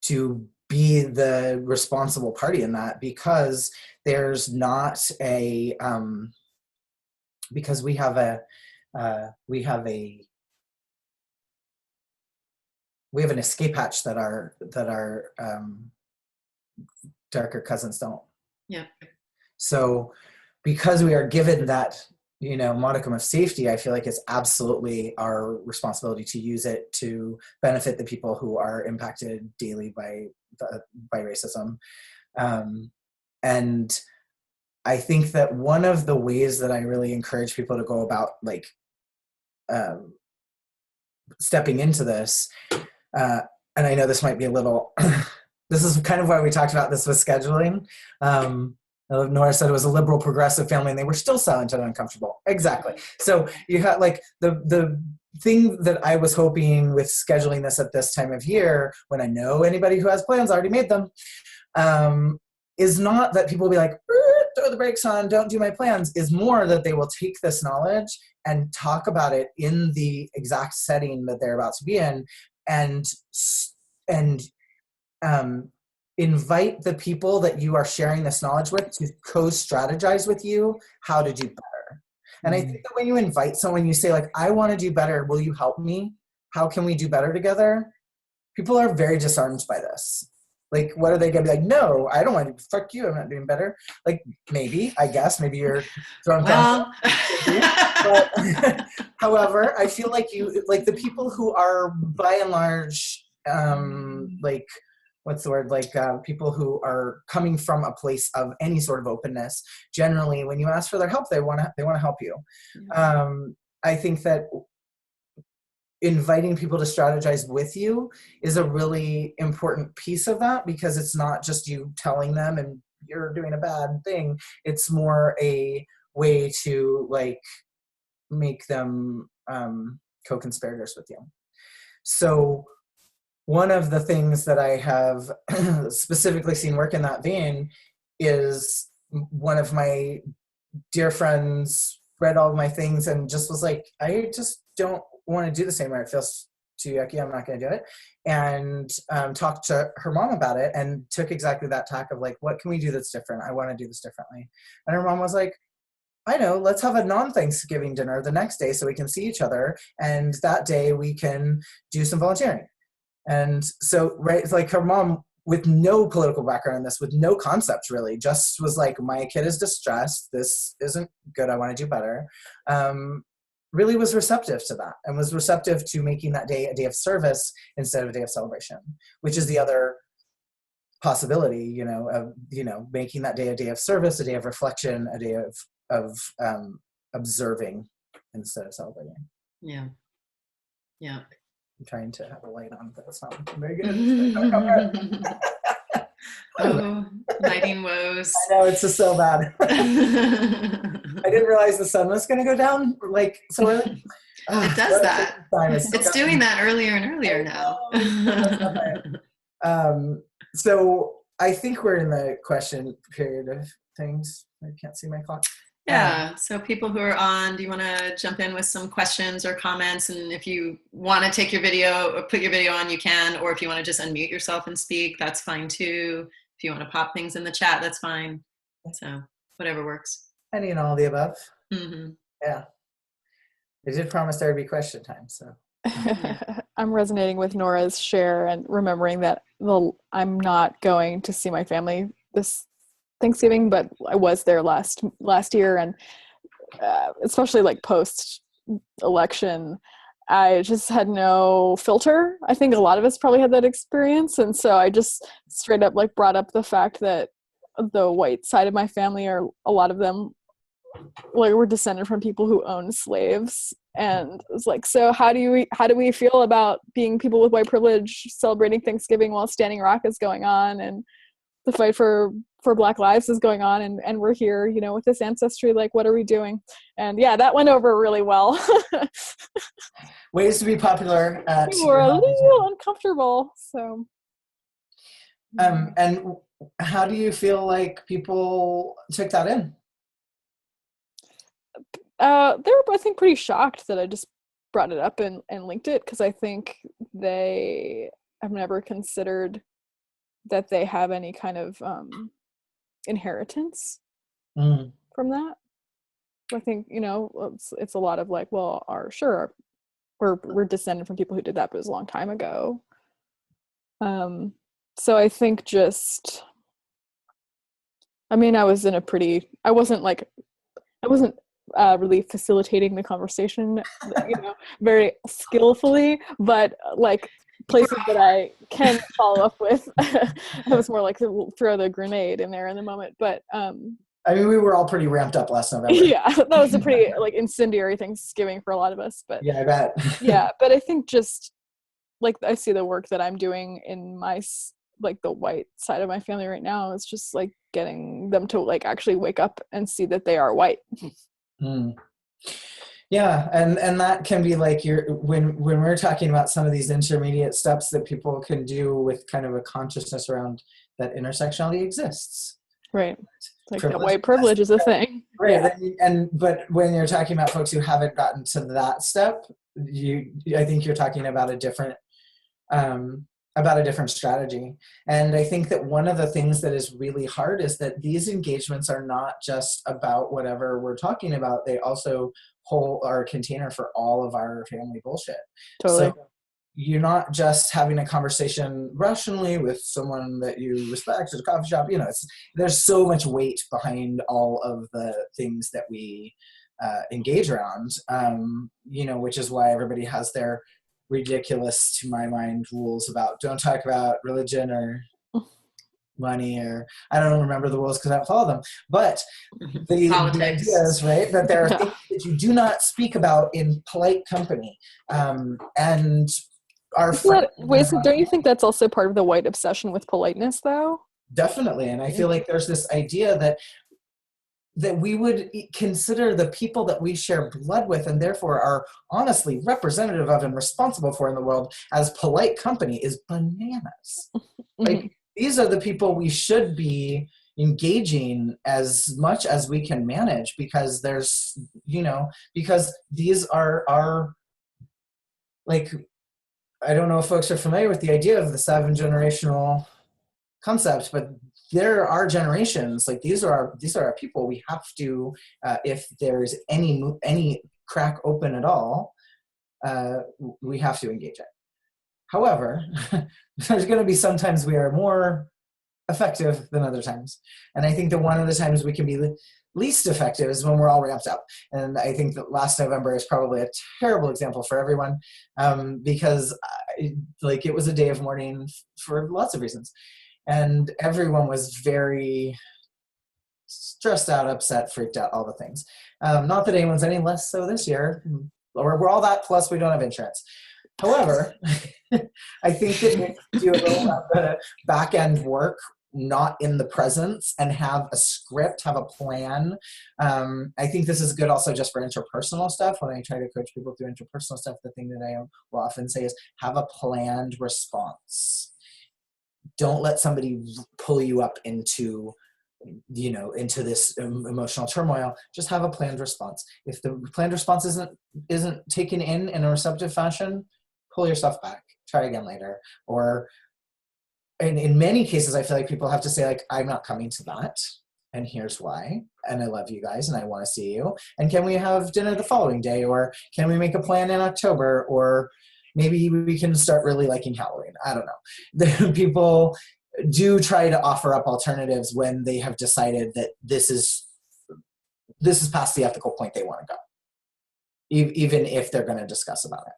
to be the responsible party in that, because there's not a, because we have an escape hatch that our darker cousins don't. Yeah. So because we are given that, modicum of safety, I feel like it's absolutely our responsibility to use it to benefit the people who are impacted daily by racism. And I think that one of the ways that I really encourage people to go about stepping into this, and I know this might be a little, this is kind of why we talked about this with scheduling. Nora said it was a liberal progressive family and they were still silent and uncomfortable. Exactly. So you had the thing that I was hoping with scheduling this at this time of year, when I know anybody who has plans already made them, is not that people will be like, throw the brakes on, don't do my plans, is more that they will take this knowledge and talk about it in the exact setting that they're about to be in, and invite the people that you are sharing this knowledge with to co-strategize with you how to do better. And I think that when you invite someone, you say I want to do better, will you help me? How can we do better together? People are very disarmed by this. What are they going to be like? No, I don't want to, fuck you, I'm not doing better. Maybe, I guess, maybe you're drunk. Well. But, however, I feel like the people who are by and large, what's the word? People who are coming from a place of any sort of openness, generally, when you ask for their help, they want to help you. I think that inviting people to strategize with you is a really important piece of that, because it's not just you telling them and you're doing a bad thing. It's more a way to make them co-conspirators with you. So one of the things that I have specifically seen work in that vein is one of my dear friends read all of my things and just was like, I just don't want to do this anymore. It feels too yucky. I'm not going to do it. And talked to her mom about it and took exactly that tack of what can we do that's different? I want to do this differently. And her mom was like, I know, let's have a non-Thanksgiving dinner the next day so we can see each other. And that day we can do some volunteering. And so, right, it's her mom, with no political background in this, with no concept really, just was like, my kid is distressed. This isn't good. I want to do better. Really was receptive to that, and was receptive to making that day a day of service instead of a day of celebration, which is the other possibility, of making that day a day of service, a day of reflection, a day of observing instead of celebrating. Yeah. I'm trying to have a light on, but it's not very good. Oh, lighting woes. I know, it's just so bad. I didn't realize the sun was going to go down so early. It does that. It's doing that earlier and earlier now. So I think we're in the question period of things. I can't see my clock. Yeah, so people who are on, do you want to jump in with some questions or comments? And if you want to take your video or put your video on, you can. Or if you want to just unmute yourself and speak, that's fine too. If you want to pop things in the chat, that's fine. So whatever works. Any and all of the above. Mm-hmm. Yeah. I did promise there would be question time, so. I'm resonating with Nora's share and remembering that I'm not going to see my family this Thanksgiving, but I was there last year, and especially post election, I just had no filter. I think a lot of us probably had that experience, and so I just straight up brought up the fact that the white side of my family, are a lot of them were descended from people who owned slaves, And it was like, so how do we feel about being people with white privilege celebrating Thanksgiving while Standing Rock is going on and the fight for Black lives is going on, and we're here, you know, with this ancestry, like, what are we doing? And yeah, that went over really well. Ways to be popular at We were a little uncomfortable, so. And how do you feel like people took that in? They were, I think, pretty shocked that I just brought it up and linked it, because I think they have never considered that they have any kind of inheritance from that. I think, you know, it's a lot of like, well, we're descended from people who did that, but it was a long time ago. So I think just, I mean, I wasn't really facilitating the conversation, you know, very skillfully, but like places that I can follow up with, I was more like throw the grenade in there in the moment. But I mean, we were all pretty ramped up last November. Yeah, that was a pretty like incendiary Thanksgiving for a lot of us. But yeah, I bet. Yeah, but I think just like I see the work that I'm doing in my like the white side of my family right now is just like getting them to like actually wake up and see that they are white. Yeah, and that can be like when we're talking about some of these intermediate steps that people can do with kind of a consciousness around that intersectionality exists. Right. Like that white privilege is a thing. Right. Yeah. But when you're talking about folks who haven't gotten to that step, I think you're talking about a different strategy. And I think that one of the things that is really hard is that these engagements are not just about whatever we're talking about. They also hold our container for all of our family bullshit. Totally. So you're not just having a conversation rationally with someone that you respect at a coffee shop. You know, there's so much weight behind all of the things that we engage around, you know, which is why everybody has their ridiculous, to my mind, rules about don't talk about religion or money, or I don't remember the rules because I don't follow them. But the idea is, right, that there are things that you do not speak about in polite company. And don't you think that's also part of the white obsession with politeness, though? Definitely. And I feel like there's this idea that we would consider the people that we share blood with and therefore are honestly representative of and responsible for in the world as polite company is bananas. Like, these are the people we should be engaging as much as we can manage, because there's, you know, because these are like, I don't know if folks are familiar with the idea of the 7 generational concept, but there are generations, like these are our people. We have to, if there's any crack open at all, we have to engage it. However, there's going to be sometimes we are more effective than other times. And I think that one of the times we can be least effective is when we're all ramped up. And I think that last November is probably a terrible example for everyone, because it was a day of mourning for lots of reasons. And everyone was very stressed out, upset, freaked out, all the things. Not that anyone's any less so this year. We're all that, plus we don't have insurance. However, I think that if you do a little of the back end work, not in the presence, and have a script, have a plan. I think this is good also just for interpersonal stuff. When I try to coach people through interpersonal stuff, the thing that I will often say is have a planned response. Don't let somebody pull you up into this emotional turmoil. Just have a planned response. If the planned response isn't taken in a receptive fashion, pull yourself back, try again later. Or in many cases, I feel like people have to say, like, I'm not coming to that, and here's why, and I love you guys and I want to see you, and can we have dinner the following day, or can we make a plan in October, or maybe we can start really liking Halloween. I don't know. People do try to offer up alternatives when they have decided that this is past the ethical point they want to go, even if they're going to discuss about it.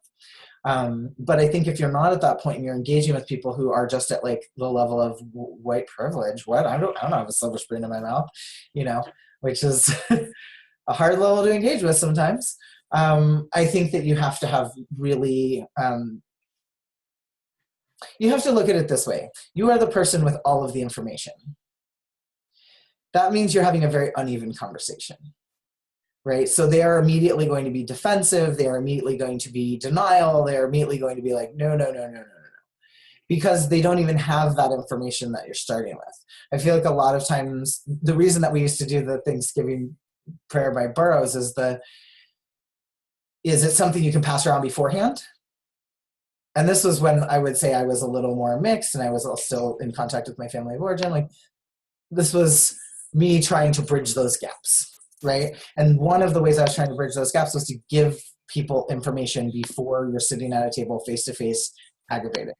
But I think if you're not at that point and you're engaging with people who are just at like the level of white privilege, I don't have a silver spoon in my mouth, which is a hard level to engage with sometimes. I think that you have to have really, you have to look at it this way. You are the person with all of the information. That means you're having a very uneven conversation, right? So they are immediately going to be defensive. They are immediately going to be denial. They're immediately going to be like, no, no, no, no, no, no, no. Because they don't even have that information that you're starting with. I feel like a lot of times, the reason that we used to do the Thanksgiving prayer by Burroughs is it something you can pass around beforehand? And this was when I would say I was a little more mixed and I was still in contact with my family of origin. Like, this was me trying to bridge those gaps, right? And one of the ways I was trying to bridge those gaps was to give people information before you're sitting at a table face-to-face aggravated.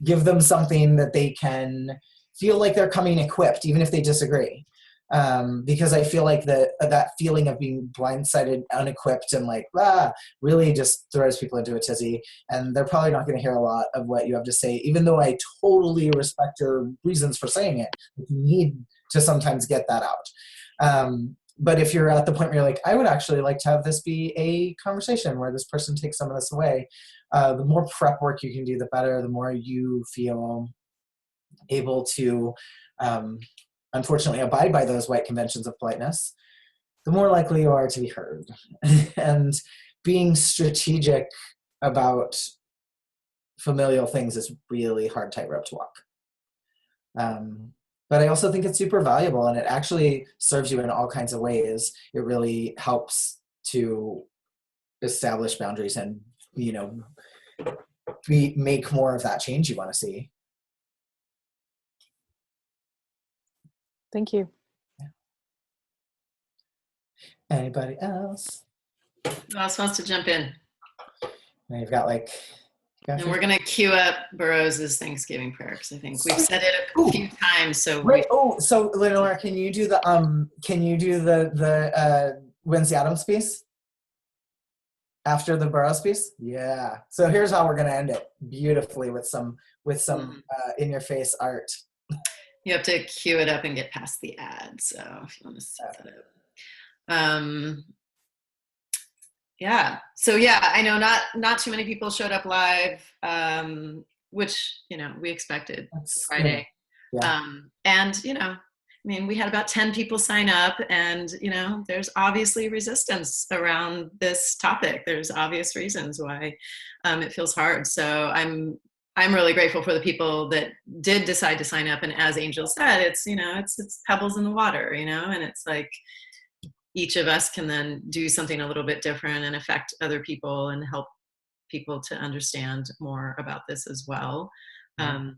Give them something that they can feel like they're coming equipped, even if they disagree. Because I feel like that feeling of being blindsided, unequipped, and like, really just throws people into a tizzy. And they're probably not going to hear a lot of what you have to say, even though I totally respect your reasons for saying it. You need to sometimes get that out. But if you're at the point where you're like, I would actually like to have this be a conversation where this person takes some of this away, the more prep work you can do, the better, the more you feel able to, unfortunately, abide by those white conventions of politeness, the more likely you are to be heard. And being strategic about familial things is really hard tightrope to walk. But I also think it's super valuable, and it actually serves you in all kinds of ways. It really helps to establish boundaries and, make more of that change you want to see. Thank you. Anybody else? Who else wants to jump in? Now you've got and we're going to queue up Burroughs' Thanksgiving prayer, because I think we've said it a few times. So right. So Lenore, can you do the Wednesday Addams piece after the Burroughs piece? Yeah. So here's how we're going to end it beautifully with some in your face art. You have to queue it up and get past the ad. So if you want to set that up. Yeah. So yeah, I know not too many people showed up live, which, we expected. That's Friday. Yeah. And, we had about 10 people sign up, and, there's obviously resistance around this topic. There's obvious reasons why it feels hard. So I'm really grateful for the people that did decide to sign up. And as Angel said, it's pebbles in the water, and it's like each of us can then do something a little bit different and affect other people and help people to understand more about this as well.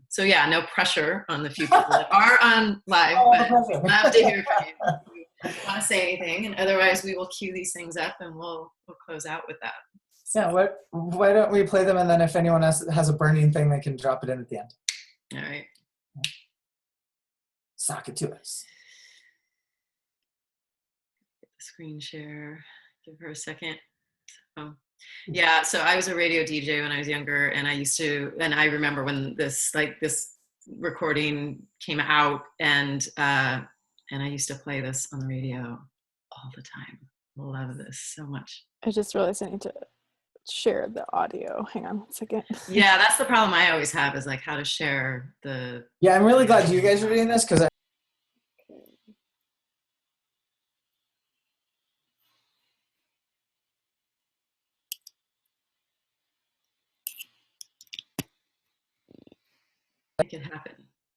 So yeah, no pressure on the few people that are on live, but love to hear from you if you want to say anything. And otherwise we will queue these things up and we'll close out with that. Yeah, why don't we play them, and then if anyone else has a burning thing, they can drop it in at the end. All right. Sock it to us. Screen share. Give her a second. Oh, yeah. So I was a radio DJ when I was younger, and I remember when this recording came out, and I used to play this on the radio all the time. Love this so much. I just realized I need to share the audio. Hang on 1 second. Yeah, that's the problem I always have, is how to share the. Yeah, I'm really glad you guys are doing this, because Make it happen.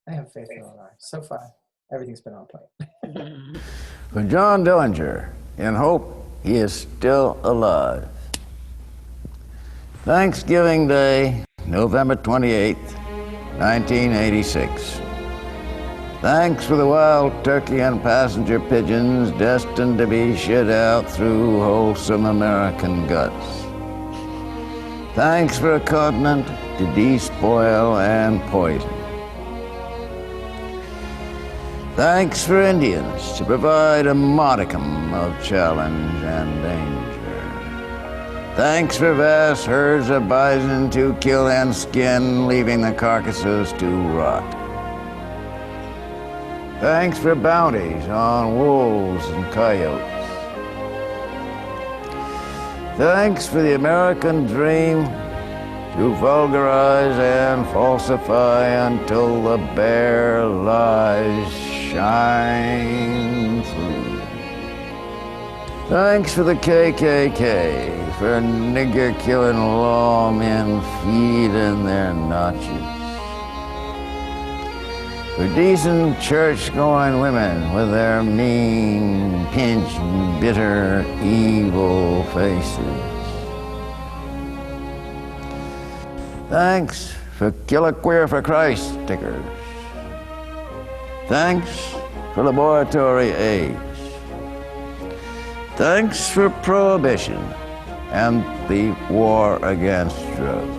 I have faith in Lenore. So far, everything's been on point. For John Dillinger, in hope he is still alive. Thanksgiving Day, November 28th, 1986. Thanks for the wild turkey and passenger pigeons destined to be shit out through wholesome American guts. Thanks for a continent to despoil and poison. Thanks for Indians to provide a modicum of challenge and danger. Thanks for vast herds of bison to kill and skin, leaving the carcasses to rot. Thanks for bounties on wolves and coyotes. Thanks for the American dream to vulgarize and falsify until the bare lies shine through. Thanks for the KKK, for nigger-killing lawmen feeding their notches. For decent church-going women with their mean, pinched, bitter, evil faces. Thanks for Kill a Queer for Christ stickers. Thanks for laboratory aids. Thanks for prohibition and the war against drugs.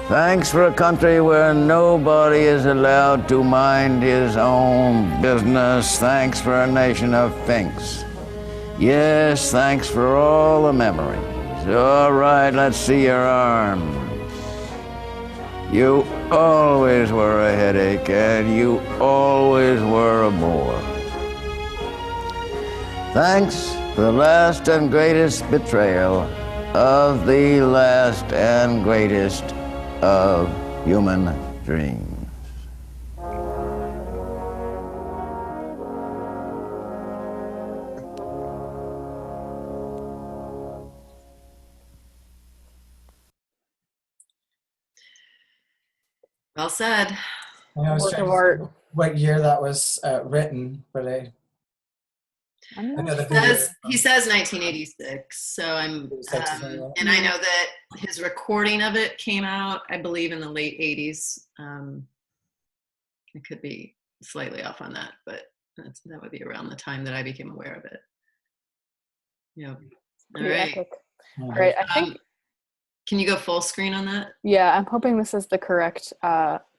Thanks for a country where nobody is allowed to mind his own business. Thanks for a nation of finks. Yes, thanks for all the memories. All right, let's see your arms. You always were a headache, and you always were a bore. Thanks for the last and greatest betrayal of the last and greatest of human dreams. Well said. I was Work trying of to art. see what year that was written, but I know the video. He says 1986, so I'm, and I know that his recording of it came out, I believe, in the late 80s. I could be slightly off on that, but that would be around the time that I became aware of it. Yeah. All Pretty right. epic. All right, I think, Can you go full screen on that? yeah, I'm hoping this is the correct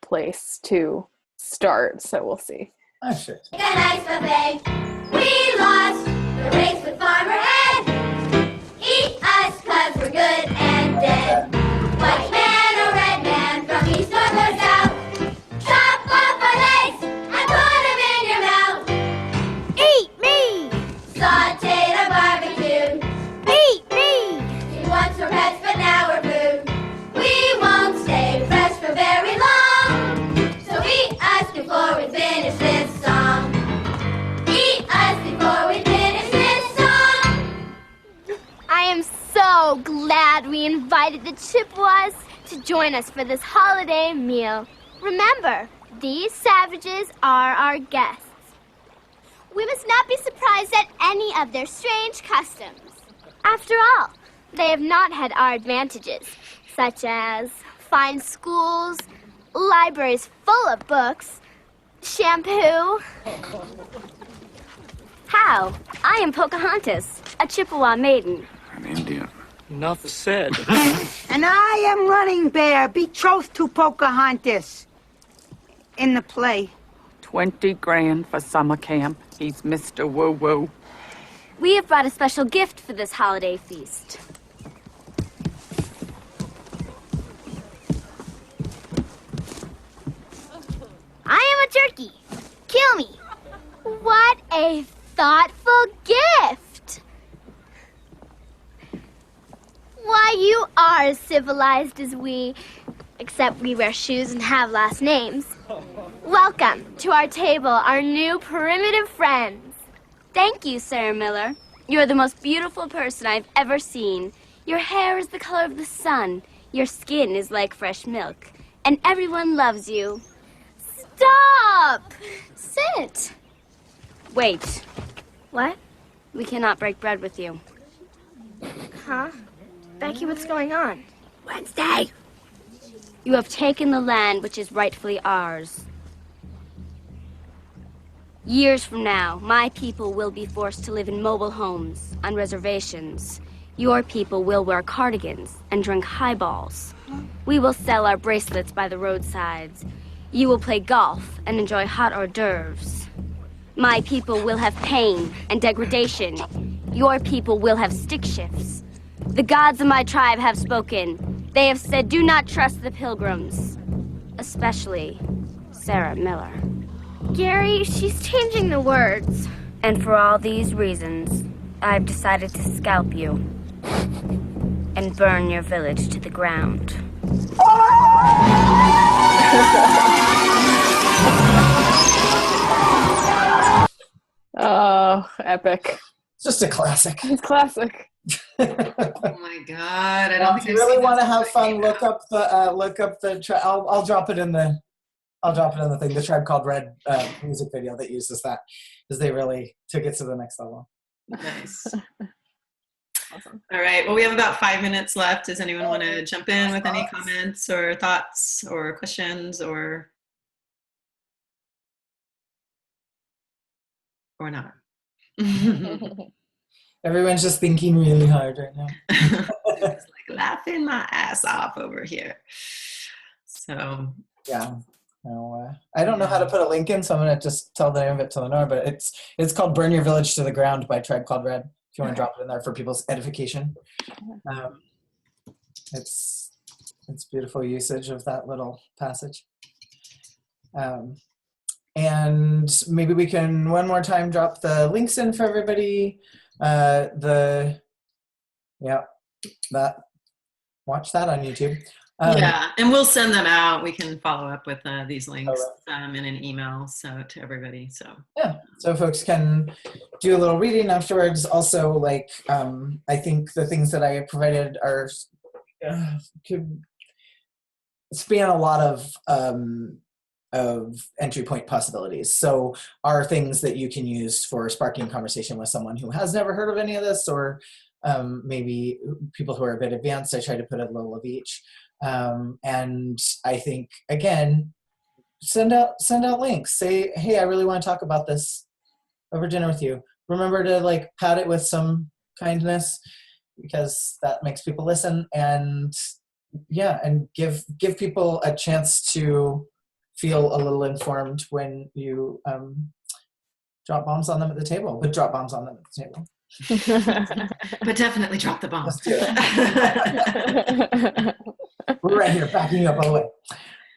place to start, so we'll see. Oh, shit. Make a nice buffet. We lost the race with Farmer Ed. Eat us 'cause we're good and dead. White man or red man from east, north, or south. Chop off our legs and put them in your mouth. Eat me! Sauteed or barbecued. Eat me! We once were pets, but now we're food. We won't stay fresh for very long. So eat us before we finish this song. Eat us before we finish this song. I am so glad we invited the Chippewas to join us for this holiday meal. Remember, these savages are our guests. We must not be surprised at any of their strange customs. After all, they have not had our advantages, such as fine schools, libraries full of books, shampoo. How? I am Pocahontas, a Chippewa maiden. An Indian. Enough said. And I am Running Bear, betrothed to Pocahontas. In the play. 20 grand for summer camp. He's Mr. Woo-Woo. We have brought a special gift for this holiday feast. I am a turkey. Kill me. What a thoughtful gift. Why, you are as civilized as we, except we wear shoes and have last names. Welcome to our table, our new primitive friends. Thank you, Sarah Miller. You're the most beautiful person I've ever seen. Your hair is the color of the sun. Your skin is like fresh milk. And everyone loves you. Stop! Sit. Wait. What? We cannot break bread with you. Huh? Becky, what's going on? Wednesday! You have taken the land which is rightfully ours. Years from now, my people will be forced to live in mobile homes, on reservations. Your people will wear cardigans and drink highballs. We will sell our bracelets by the roadsides. You will play golf and enjoy hot hors d'oeuvres. My people will have pain and degradation. Your people will have stick shifts. The gods of my tribe have spoken. They have said, do not trust the pilgrims. Especially Sarah Miller. Gary, she's changing the words. And for all these reasons, I've decided to scalp you and burn your village to the ground. Oh, epic. It's just a classic. It's classic. Oh my God! I don't Well, think if you I've really seen want to this have since it fun, came look out. up the. I'll drop it in the. I'll drop it in the thing. The Tribe Called Red music video that uses that, because they really took it to the next level. Nice. Awesome. All right. Well, we have about 5 minutes left. Does anyone want to jump in with any comments or thoughts or questions or not? Everyone's just thinking really hard right now. It's like laughing my ass off over here. So Yeah. No, I don't know how to put a link in, so I'm gonna just tell the name of it to Lenore. But it's called "Burn Your Village to the Ground" by Tribe Called Red. If you want to drop it in there for people's edification, it's beautiful usage of that little passage. And maybe we can one more time drop the links in for everybody. Watch that on YouTube. yeah, and we'll send them out. We can follow up with these links Alright. in an email to everybody. So Yeah, so folks can do a little reading afterwards. Also, like I think the things that I provided are could span a lot of entry point possibilities. So are things that you can use for sparking conversation with someone who has never heard of any of this, or maybe people who are a bit advanced. I try to put a little of each. And I think, again, send out links. Say, hey, I really want to talk about this over dinner with you. Remember to like pat it with some kindness, because that makes people listen. And yeah, and give people a chance to feel a little informed when you drop bombs on them at the table. But drop bombs on them at the table. but definitely drop the bomb. Let's do it. We're right here backing you up all the way.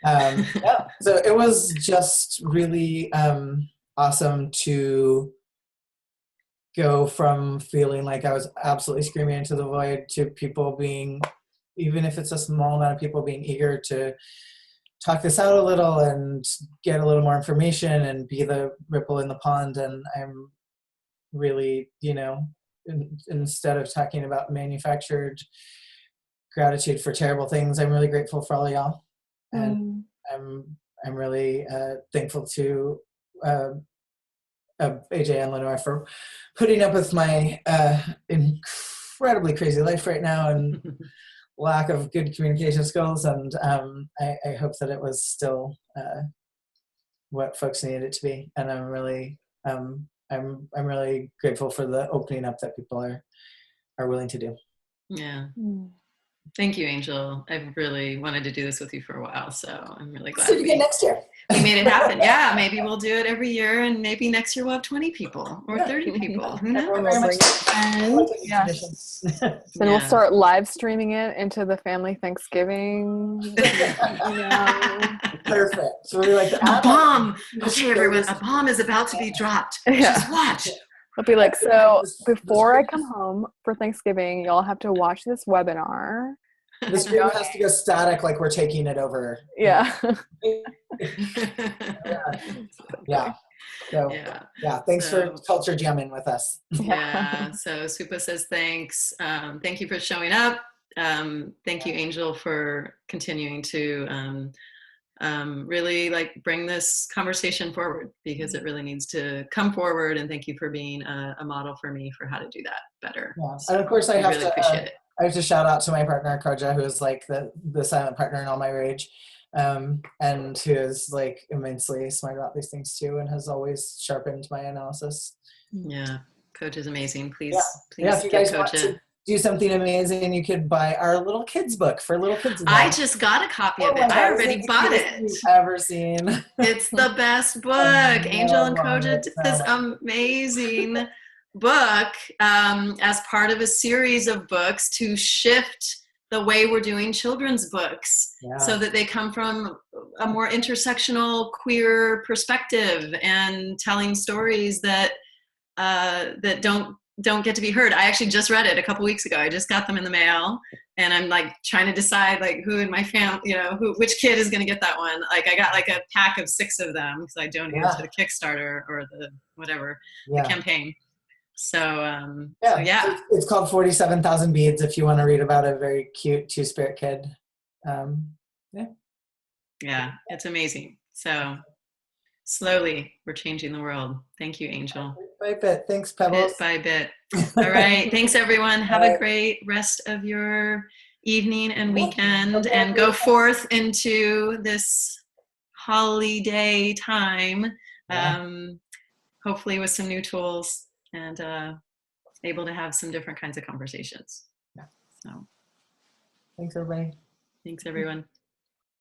Yeah, so it was just really awesome to go from feeling like I was absolutely screaming into the void to people being, even if it's a small amount of people, being eager to talk this out a little and get a little more information and be the ripple in the pond. And I'm really, instead of talking about manufactured gratitude for terrible things, I'm really grateful for all of y'all. And I'm really thankful to AJ and Lenore for putting up with my incredibly crazy life right now and lack of good communication skills. And I hope that it was still what folks needed it to be. And I'm really grateful for the opening up that people are willing to do. Yeah. Thank you, Angel. I've really wanted to do this with you for a while, so I'm really glad See you again next year. We made it happen. Yeah, maybe we'll do it every year, and maybe next year we'll have 20 people or 30 people. Who knows? Everyone will bring friends. Yeah. Then we'll start live streaming it into the family Thanksgiving. Perfect. So we're like a bomb. Okay, everyone, a bomb is about to be dropped. Yeah. Just watch. I'll be like, so before I come home for Thanksgiving, y'all have to watch this webinar. The stream has to go static, like we're taking it over. Yeah. Yeah. So, yeah. Thanks for culture jamming with us. Yeah. So Supa says thanks. Thank you for showing up. Thank you, Angel, for continuing to really bring this conversation forward, because it really needs to come forward. And thank you for being a model for me for how to do that better. Yeah. So and of course, I have really to appreciate it. I have to shout out to my partner Karja, who is like the silent partner in all my rage, and who is like immensely smart about these things too, and has always sharpened my analysis. Yeah, Coach is amazing. Please, if you give guys want Coach to do something amazing, you could buy our little kids book for little kids. I just got a copy of it. I already bought it. You've ever seen? It's the best book. Angel and Koja did this amazing book as part of a series of books to shift the way we're doing children's books, so that they come from a more intersectional queer perspective and telling stories that that don't don't get to be heard. I actually just read it a couple weeks ago. I just got them in the mail, and I'm like trying to decide like who in my family, you know, which kid is going to get that one. Like I got like a pack of 6 of them because I donated to the Kickstarter or the whatever the campaign. So it's called 47,000 Beads if you want to read about a very cute two-spirit kid. Yeah, it's amazing. So slowly we're changing the world. Thank you, Angel. Bit by bit. Thanks, Pebbles. Bit by bit. All right. Thanks, everyone. Have a great rest of your evening and weekend, and go forth into this holiday time, hopefully with some new tools and able to have some different kinds of conversations. So thanks, everybody. Thanks, everyone.